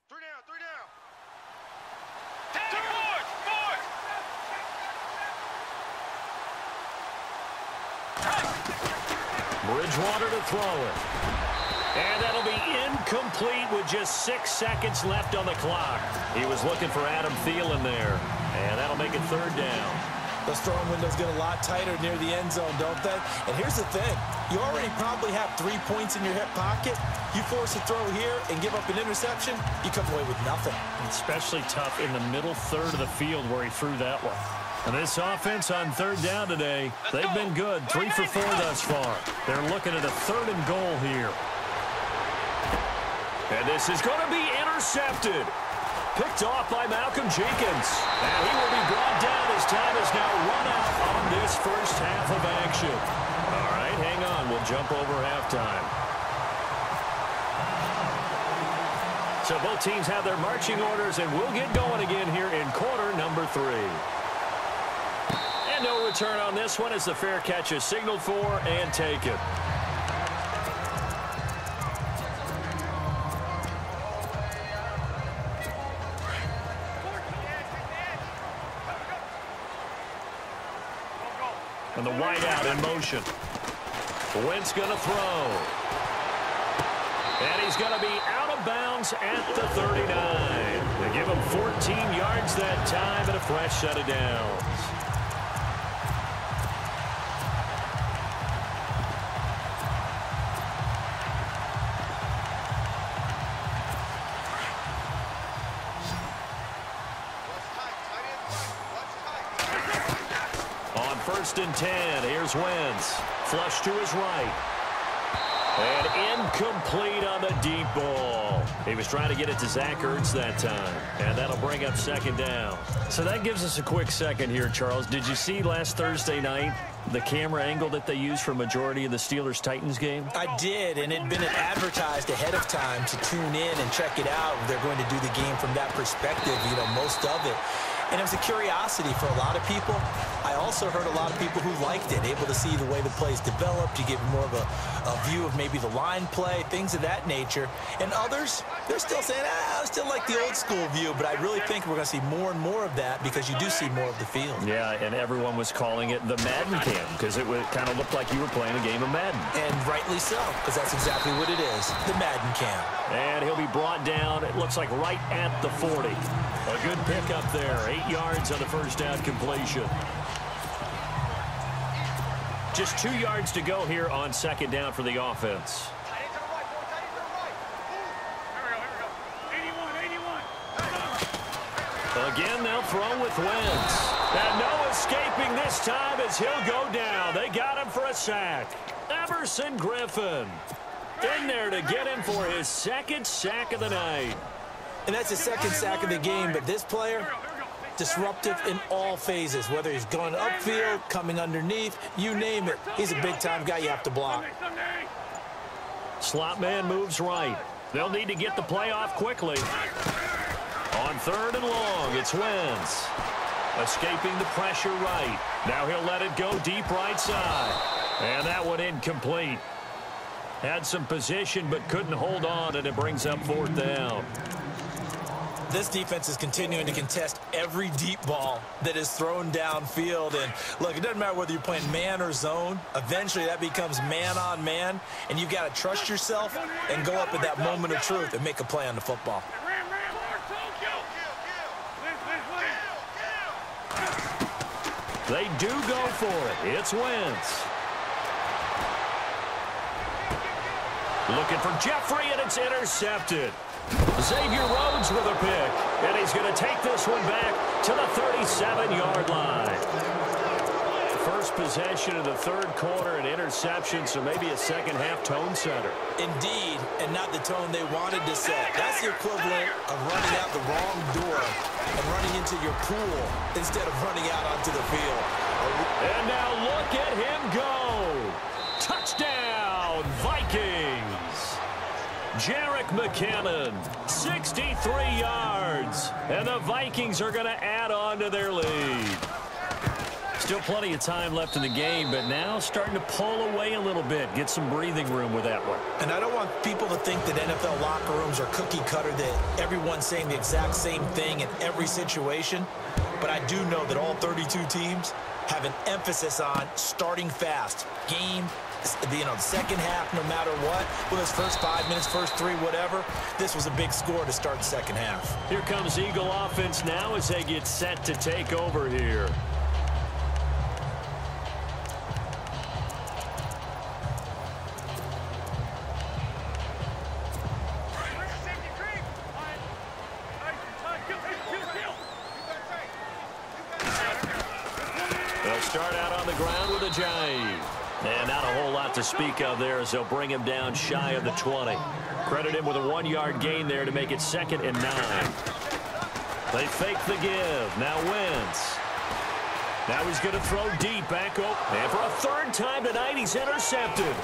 C: Three down. Take forward.
D: Bridgewater to throw it. And that'll be incomplete with just 6 seconds left on the clock. He was looking for Adam Thielen there. And that'll make it 3rd down.
E: Those throwing windows get a lot tighter near the end zone, don't they? And here's the thing. You already probably have 3 points in your hip pocket. You force a throw here and give up an interception, you come away with nothing.
D: Especially tough in the middle 3rd of the field where he threw that one. And this offense on 3rd down today, they've been good. 3 for 4 thus far. They're looking at a 3rd and goal here. And this is going to be intercepted. Picked off by Malcolm Jenkins. And he will be brought down as time is now run out on this first half of action. All right, hang on. We'll jump over halftime. So both teams have their marching orders, and we'll get going again here in quarter number 3. And no return on this one as the fair catch is signaled for and taken. And the wideout in motion. Wentz going to throw. And he's going to be out of bounds at the 39. They give him 14 yards that time and a fresh set of downs. 1st and 10. Here's Wentz. Flush to his right. And incomplete on the deep ball. He was trying to get it to Zach Ertz that time. And that'll bring up 2nd down. So that gives us a quick second here, Charles. Did you see last Thursday night the camera angle that they used for majority of the Steelers-Titans game?
E: I did, and it had been advertised ahead of time to tune in and check it out. They're going to do the game from that perspective, most of it. And it was a curiosity for a lot of people. I also heard a lot of people who liked it, able to see the way the plays developed. You get more of a view of maybe the line play, things of that nature. And others, they're still saying, I still like the old school view. But I really think we're going to see more and more of that because you do see more of the field.
D: Yeah, and everyone was calling it the Madden cam because it kind of looked like you were playing a game of Madden.
E: And rightly so, because that's exactly what it is, the Madden cam.
D: And he'll be brought down, it looks like right at the 40. A good pickup there, 8 yards on the first down completion. Just 2 yards to go here on 2nd down for the offense. Again, they'll throw with Wentz. And no escaping this time as he'll go down. They got him for a sack. Everson Griffin in there to get him for his 2nd sack of the night.
E: And that's his 2nd sack of the game, but this player, disruptive in all phases, whether he's going upfield, coming underneath, you name it. He's a big-time guy you have to block.
D: Slot man moves right. They'll need to get the play off quickly. On 3rd and long, it's Wentz. Escaping the pressure right. Now he'll let it go deep right side. And that one incomplete. Had some position but couldn't hold on, and it brings up 4th down.
E: This defense is continuing to contest every deep ball that is thrown downfield. And look, it doesn't matter whether you're playing man or zone. Eventually that becomes man on man, and you've got to trust yourself and go up at that moment of truth and make a play on the football.
D: They do go for it. It's Wentz. Looking for Jeffrey, and it's intercepted. Xavier Rhodes with a pick, and he's going to take this one back to the 37-yard line. First possession of the 3rd quarter, an interception, so maybe a second-half tone setter.
E: Indeed, and not the tone they wanted to set. That's the equivalent of running out the wrong door and running into your pool instead of running out onto the field.
D: And now look at him go. Touchdown, Vikings. Jerick McKinnon, 63 yards. And the Vikings are going to add on to their lead. Still plenty of time left in the game, but now starting to pull away a little bit. Get some breathing room with that one.
E: And I don't want people to think that NFL locker rooms are cookie cutter, that everyone's saying the exact same thing in every situation. But I do know that all 32 teams have an emphasis on starting fast. Game, the second half, no matter what, whether it's first 5 minutes, first 3, whatever, this was a big score to start the second half.
D: Here comes Eagle offense now as they get set to take over here. They'll start out on the ground with a jive. And not a whole lot to speak of there as they'll bring him down shy of the 20. Credit him with a 1-yard gain there to make it 2nd and 9. They fake the give. Now Wentz. Now he's going to throw deep back up. And for a 3rd time tonight, he's intercepted.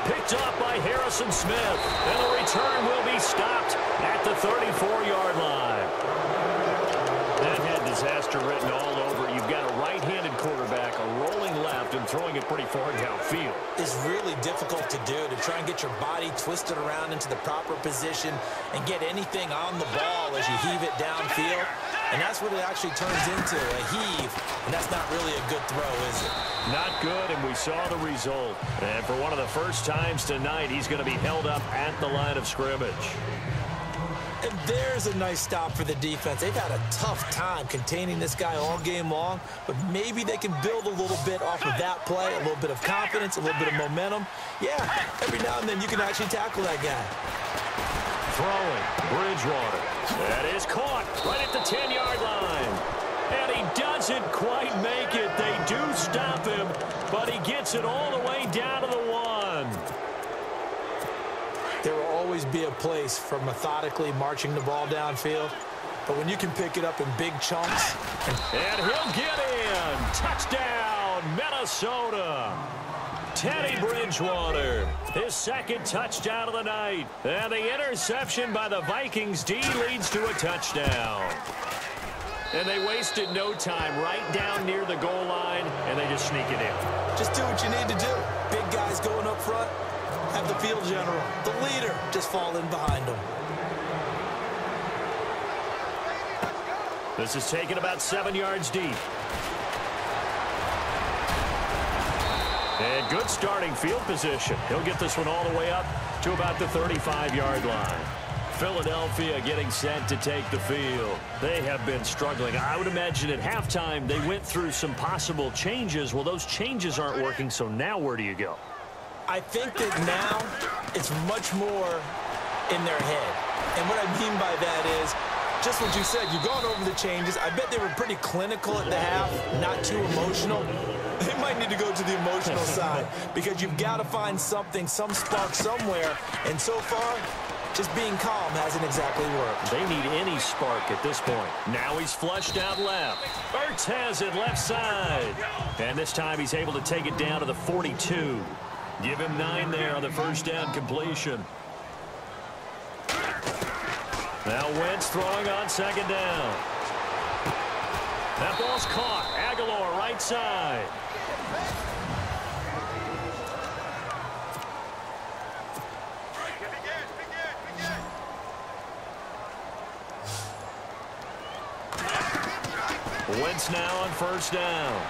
D: Picked up by Harrison Smith. And the return will be stopped at the 34-yard line. That had disaster written all over it. You've got a right-handed quarterback, a rolling left, and throwing it pretty far downfield.
E: It's really difficult to do, to try and get your body twisted around into the proper position and get anything on the ball as you heave it downfield. And that's what it actually turns into, a heave. And that's not really a good throw, is it?
D: Not good, and we saw the result. And for one of the first times tonight, he's going to be held up at the line of scrimmage.
E: And there's a nice stop for the defense. They've had a tough time containing this guy all game long, but maybe they can build a little bit off of that play, a little bit of confidence, a little bit of momentum. Yeah, every now and then you can actually tackle that guy.
D: Throwing, Bridgewater. That is caught right at the 10-yard line. And he doesn't quite make it. They do stop gets it all the way down to the 1.
E: There will always be a place for methodically marching the ball downfield. But when you can pick it up in big chunks.
D: And he'll get in. Touchdown, Minnesota. Teddy Bridgewater, his second touchdown of the night. And the interception by the Vikings D leads to a touchdown. And they wasted no time right down near the goal line, and they just sneak it in.
E: Just do what you need to do. Big guys going up front. Have the field general, the leader, just fall in behind them.
D: This is taken about 7 yards deep. And good starting field position. He'll get this one all the way up to about the 35-yard line. Philadelphia getting set to take the field. They have been struggling. I would imagine at halftime they went through some possible changes. Well, those changes aren't working, so now where do you go?
E: I think that now it's much more in their head. And what I mean by that is just what you said. You've gone over the changes. I bet they were pretty clinical at the half, not too emotional. They might need to go to the emotional side because you've got to find something, some spark somewhere. And so far, just being calm hasn't exactly worked.
D: They need any spark at this point. Now he's flushed out left. Ertz has it left side. And this time he's able to take it down to the 42. Give him 9 there on the first down completion. Now Wentz throwing on second down. That ball's caught. Aguilar right side. Wentz now on first down.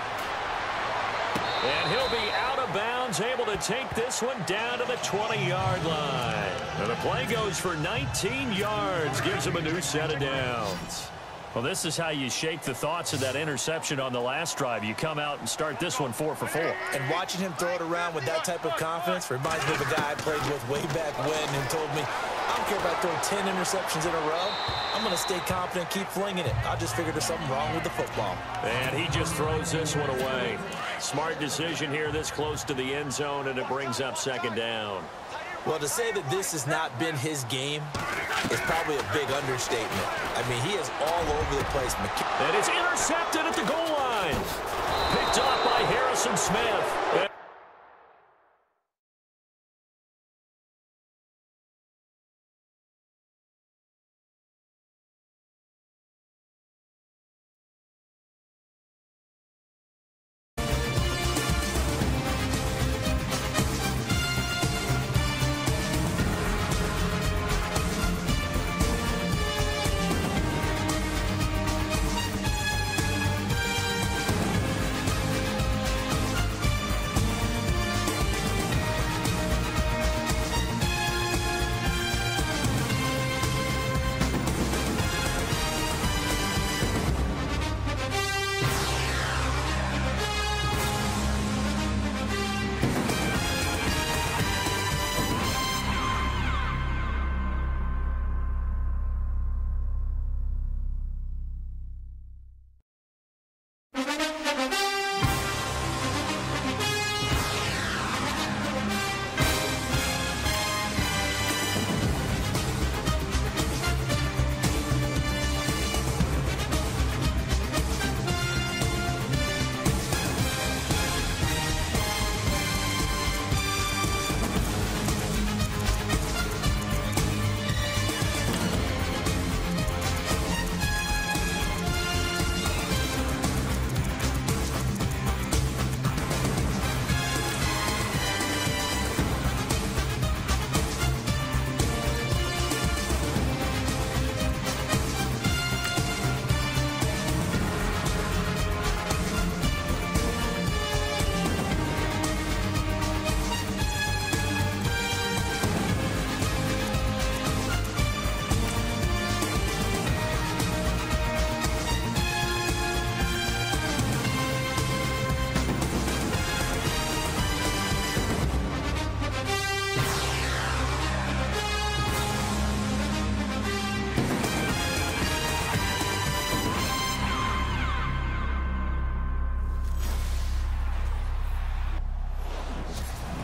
D: And he'll be out of bounds, able to take this one down to the 20-yard line. And the play goes for 19 yards, gives him a new set of downs. Well, this is how you shake the thoughts of that interception on the last drive. You come out and start this one 4 for 4.
E: And watching him throw it around with that type of confidence reminds me of a guy I played with way back when who told me, I don't care if I throw 10 interceptions in a row. I'm going to stay confident, keep flinging it. I just figured there's something wrong with the football.
D: And he just throws this one away. Smart decision here this close to the end zone, and it brings up second down.
E: Well, to say that this has not been his game is probably a big understatement. I mean, he is all over the place.
D: And it's intercepted at the goal line. Picked off by Harrison Smith.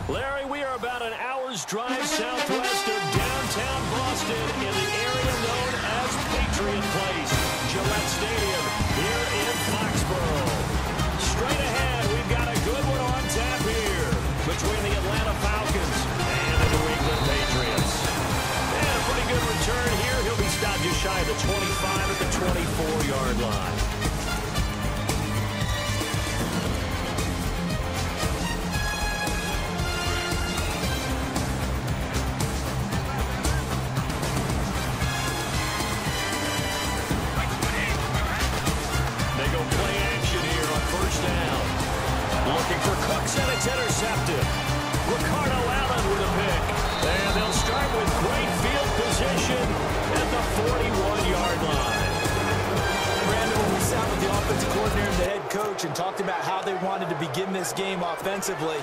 D: Larry, we are about an hour's drive southwest of downtown Boston in the area known as Patriot Place, Gillette Stadium, here in Foxborough. Straight ahead, we've got a good one on tap here between the Atlanta Falcons and the New England Patriots. And a pretty good return here. He'll be stopped just shy of the 25 at the 24-yard line. Looking for Cooks, and it's intercepted. Ricardo Allen with a pick. And they'll start with great field position at the 41-yard line.
E: Brandon, when we sat with the offensive coordinator and the head coach and talked about how they wanted to begin this game offensively,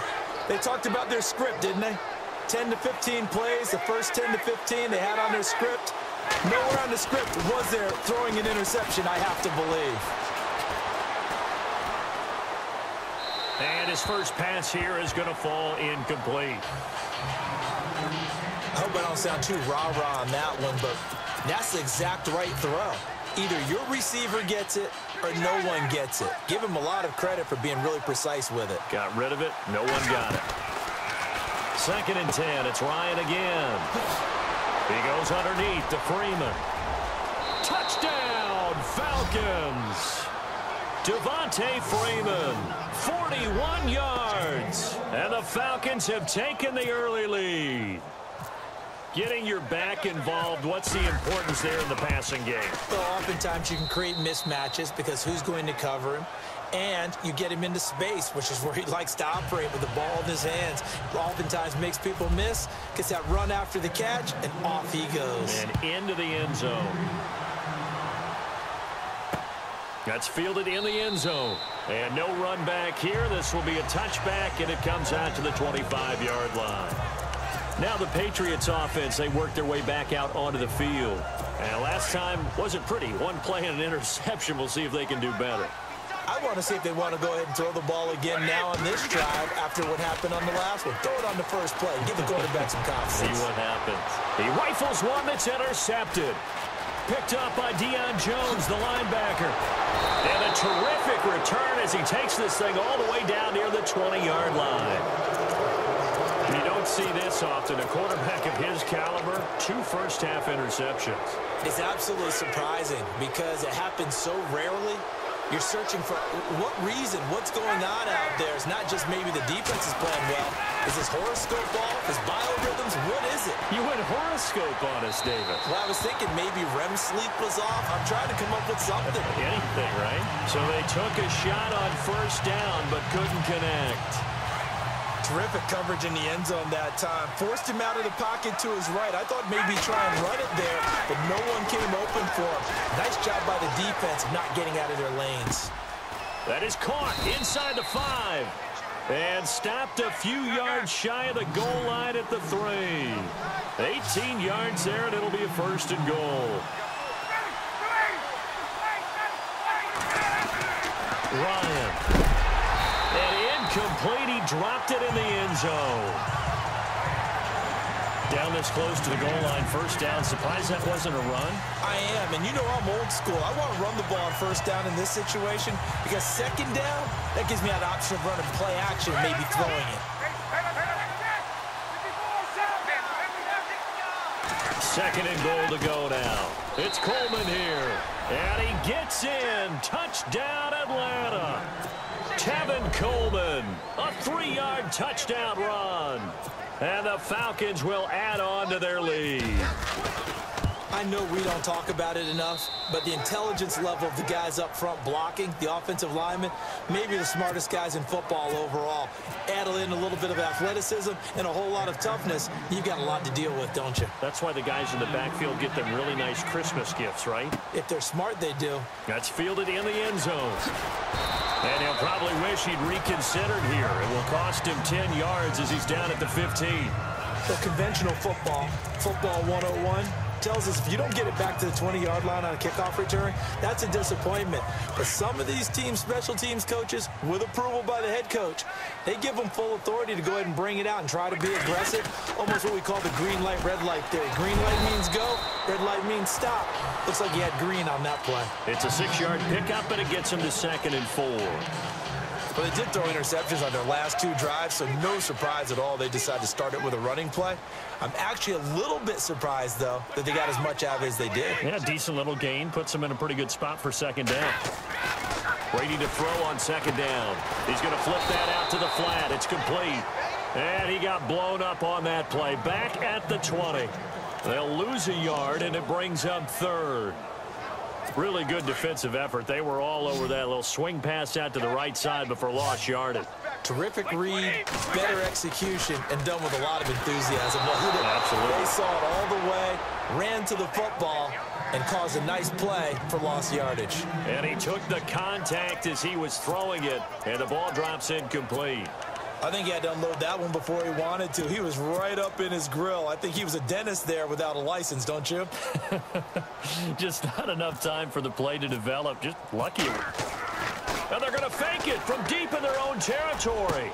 E: they talked about their script, didn't they? 10 to 15 plays, the first 10 to 15 they had on their script. Nowhere on the script was there throwing an interception, I have to believe.
D: And his first pass here is going to fall incomplete.
E: I hope I don't sound too rah-rah on that one, but that's the exact right throw. Either your receiver gets it or no one gets it. Give him a lot of credit for being really precise with it.
D: Got rid of it. No one got it. 2nd and 10. It's Ryan again. He goes underneath to Freeman. Touchdown, Falcons. Devontae Freeman, 41 yards. And the Falcons have taken the early lead. Getting your back involved, what's the importance there in the passing game?
E: Well, oftentimes you can create mismatches because who's going to cover him? And you get him into space, which is where he likes to operate with the ball in his hands. Oftentimes makes people miss, gets that run after the catch, and off he goes.
D: And into the end zone. That's fielded in the end zone. And no run back here. This will be a touchback, and it comes out to the 25-yard line. Now the Patriots offense, they work their way back out onto the field. And last time wasn't pretty. One play and an interception. We'll see if they can do better.
E: I want to see if they want to go ahead and throw the ball again now on this drive after what happened on the last one. Throw it on the first play. Give the quarterback some confidence.
D: See what happens. He rifles one that's intercepted. Picked up by Deion Jones, the linebacker. And a terrific return as he takes this thing all the way down near the 20-yard line. You don't see this often. A quarterback of his caliber, 2 first-half interceptions.
E: It's absolutely surprising because it happens so rarely. You're searching for what reason, what's going on out there. It's not just maybe the defense is playing well. Is this horoscope off? Is biorhythms? What is it?
D: You went horoscope on us, David.
E: Well, I was thinking maybe REM sleep was off. I'm trying to come up with something.
D: Anything, right? So they took a shot on first down but couldn't connect.
E: Terrific coverage in the end zone that time. Forced him out of the pocket to his right. I thought maybe try and run it there, but no one came open for him. Nice job by the defense not getting out of their lanes.
D: That is caught inside the 5. And stopped a few yards shy of the goal line at the 3. 18 yards there, and it'll be a 1st and goal. Ryan. And incomplete. He dropped it in the end zone. Down this close to the goal line, first down. Surprised that wasn't a run?
E: I am, and you know I'm old school. I want to run the ball on first down in this situation because second down, that gives me that option of running play action, maybe throwing it.
D: 2nd and goal to go now. It's Coleman here, and he gets in. Touchdown, Atlanta. Tevin Coleman, a 3-yard touchdown run. And the Falcons will add on to their lead.
E: I know we don't talk about it enough, but the intelligence level of the guys up front blocking, the offensive linemen, maybe the smartest guys in football overall. Add in a little bit of athleticism and a whole lot of toughness. You've got a lot to deal with, don't you?
D: That's why the guys in the backfield get them really nice Christmas gifts, right?
E: If they're smart, they do.
D: That's fielded in the end zone. And he'll probably wish he'd reconsidered here. It will cost him 10 yards as he's down at the 15.
E: So conventional football, football 101, tells us if you don't get it back to the 20-yard line on a kickoff return, that's a disappointment. But some of these special teams coaches, with approval by the head coach, they give them full authority to go ahead and bring it out and try to be aggressive, almost what we call the green light, red light theory. Green light means go, red light means stop. Looks like he had green on that play.
D: It's a 6-yard pickup, and it gets him to 2nd and 4.
E: Well, they did throw interceptions on their last 2 drives, so no surprise at all they decided to start it with a running play. I'm actually a little bit surprised, though, that they got as much out of it as they did.
D: Yeah, decent little gain. Puts them in a pretty good spot for 2nd down. Brady to throw on 2nd down. He's going to flip that out to the flat. It's complete. And he got blown up on that play. Back at the 20. They'll lose a yard, and it brings up 3rd. Really good defensive effort. They were all over that little swing pass out to the right side before lost yardage.
E: Terrific read, better execution, and done with a lot of enthusiasm.
D: Absolutely.
E: They saw it all the way, ran to the football, and caused a nice play for lost yardage.
D: And he took the contact as he was throwing it, and the ball drops incomplete.
E: I think he had to unload that one before he wanted to. He was right up in his grill. I think he was a dentist there without a license, don't you?
D: Just not enough time for the play to develop. Just lucky. And they're going to fake it from deep in their own territory.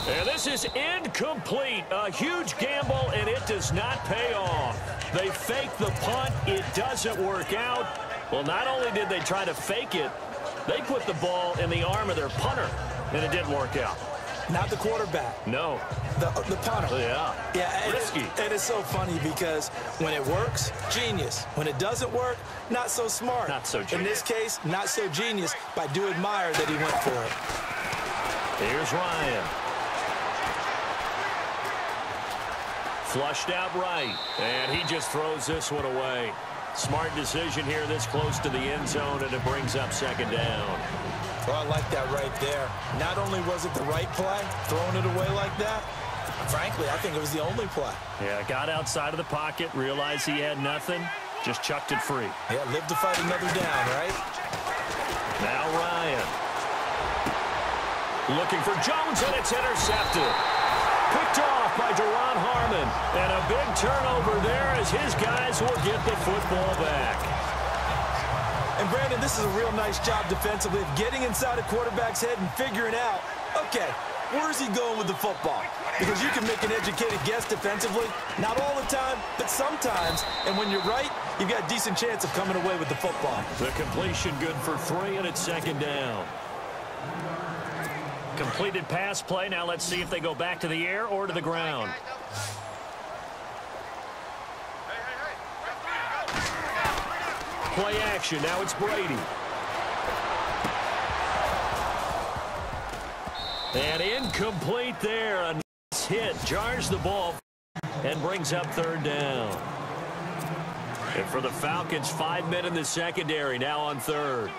D: And this is incomplete. A huge gamble, and it does not pay off. They fake the punt. It doesn't work out. Well, not only did they try to fake it, they put the ball in the arm of their punter, and it didn't work out.
E: Not the quarterback.
D: No.
E: The punter.
D: Yeah.
E: Yeah.
D: Risky.
E: And it's so funny because when it works, genius. When it doesn't work, not so smart.
D: Not so genius.
E: In this case, not so genius, but I do admire that he went for it.
D: Here's Ryan. Flushed out right. And he just throws this one away. Smart decision here this close to the end zone, and it brings up 2nd down.
E: Well, I like that right there. Not only was it the right play, throwing it away like that, frankly, I think it was the only play.
D: Yeah, got outside of the pocket, realized he had nothing, just chucked it free.
E: Yeah, live to fight another down, right?
D: Now Ryan. Looking for Jones, and it's intercepted. Picked off by Deron Harmon. And a big turnover there as his guys will get the football back.
E: And, Brandon, this is a real nice job defensively of getting inside a quarterback's head and figuring out, okay, where is he going with the football? Because you can make an educated guess defensively, not all the time, but sometimes. And when you're right, you've got a decent chance of coming away with the football.
D: The completion good for 3, and it's 2nd down. Completed pass play. Now let's see if they go back to the air or to the ground. Play action. Now it's Brady. And incomplete there. A nice hit. Jars the ball and brings up 3rd down. And for the Falcons, 5 men in the secondary now on 3rd.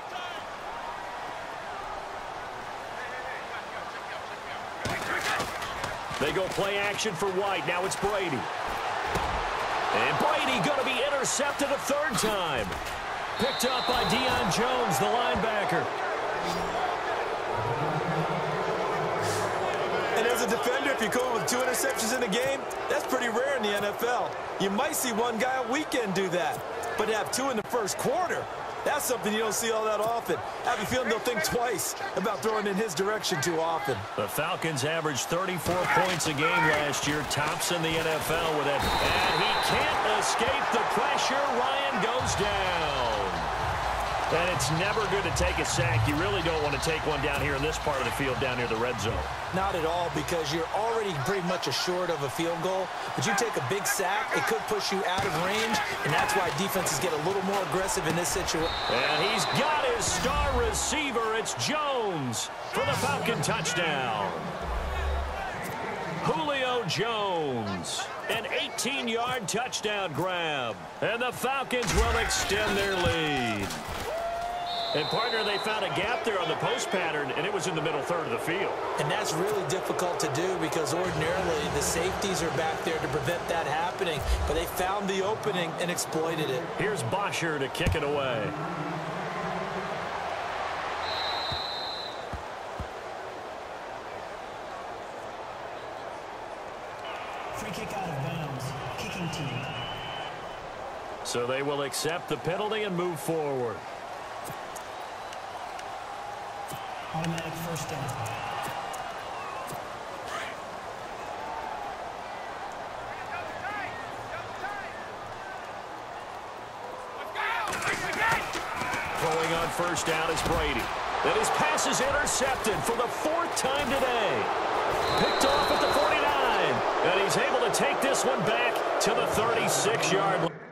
D: They go play action for White. Now it's Brady. And Brady going to be intercepted a 3rd time. Picked up by Deion Jones, the linebacker.
E: And as a defender, if you go with 2 interceptions in a game, that's pretty rare in the NFL. You might see one guy a weekend do that, but to have 2 in the first quarter, that's something you don't see all that often. I have a feeling they'll think twice about throwing in his direction too often.
D: The Falcons averaged 34 points a game last year, tops in the NFL with it. And he can't escape the pressure. Ryan goes down. And it's never good to take a sack. You really don't want to take one down here in this part of the field, down near the red zone.
E: Not at all, because you're already pretty much assured of a field goal. But you take a big sack, it could push you out of range, and that's why defenses get a little more aggressive in this situation.
D: And he's got his star receiver. It's Jones for the Falcon touchdown. Julio Jones, an 18-yard touchdown grab. And the Falcons will extend their lead. And, partner, they found a gap there on the post pattern, and it was in the middle 3rd of the field.
E: And that's really difficult to do because ordinarily the safeties are back there to prevent that happening. But they found the opening and exploited it.
D: Here's Bosher to kick it away.
F: Free kick out of bounds. Kicking team.
D: So they will accept the penalty and move forward.
F: Automatic first down.
D: Throwing on first down is Brady. And his pass is intercepted for the 4th time today. Picked off at the 49. And he's able to take this one back to the 36-yard line.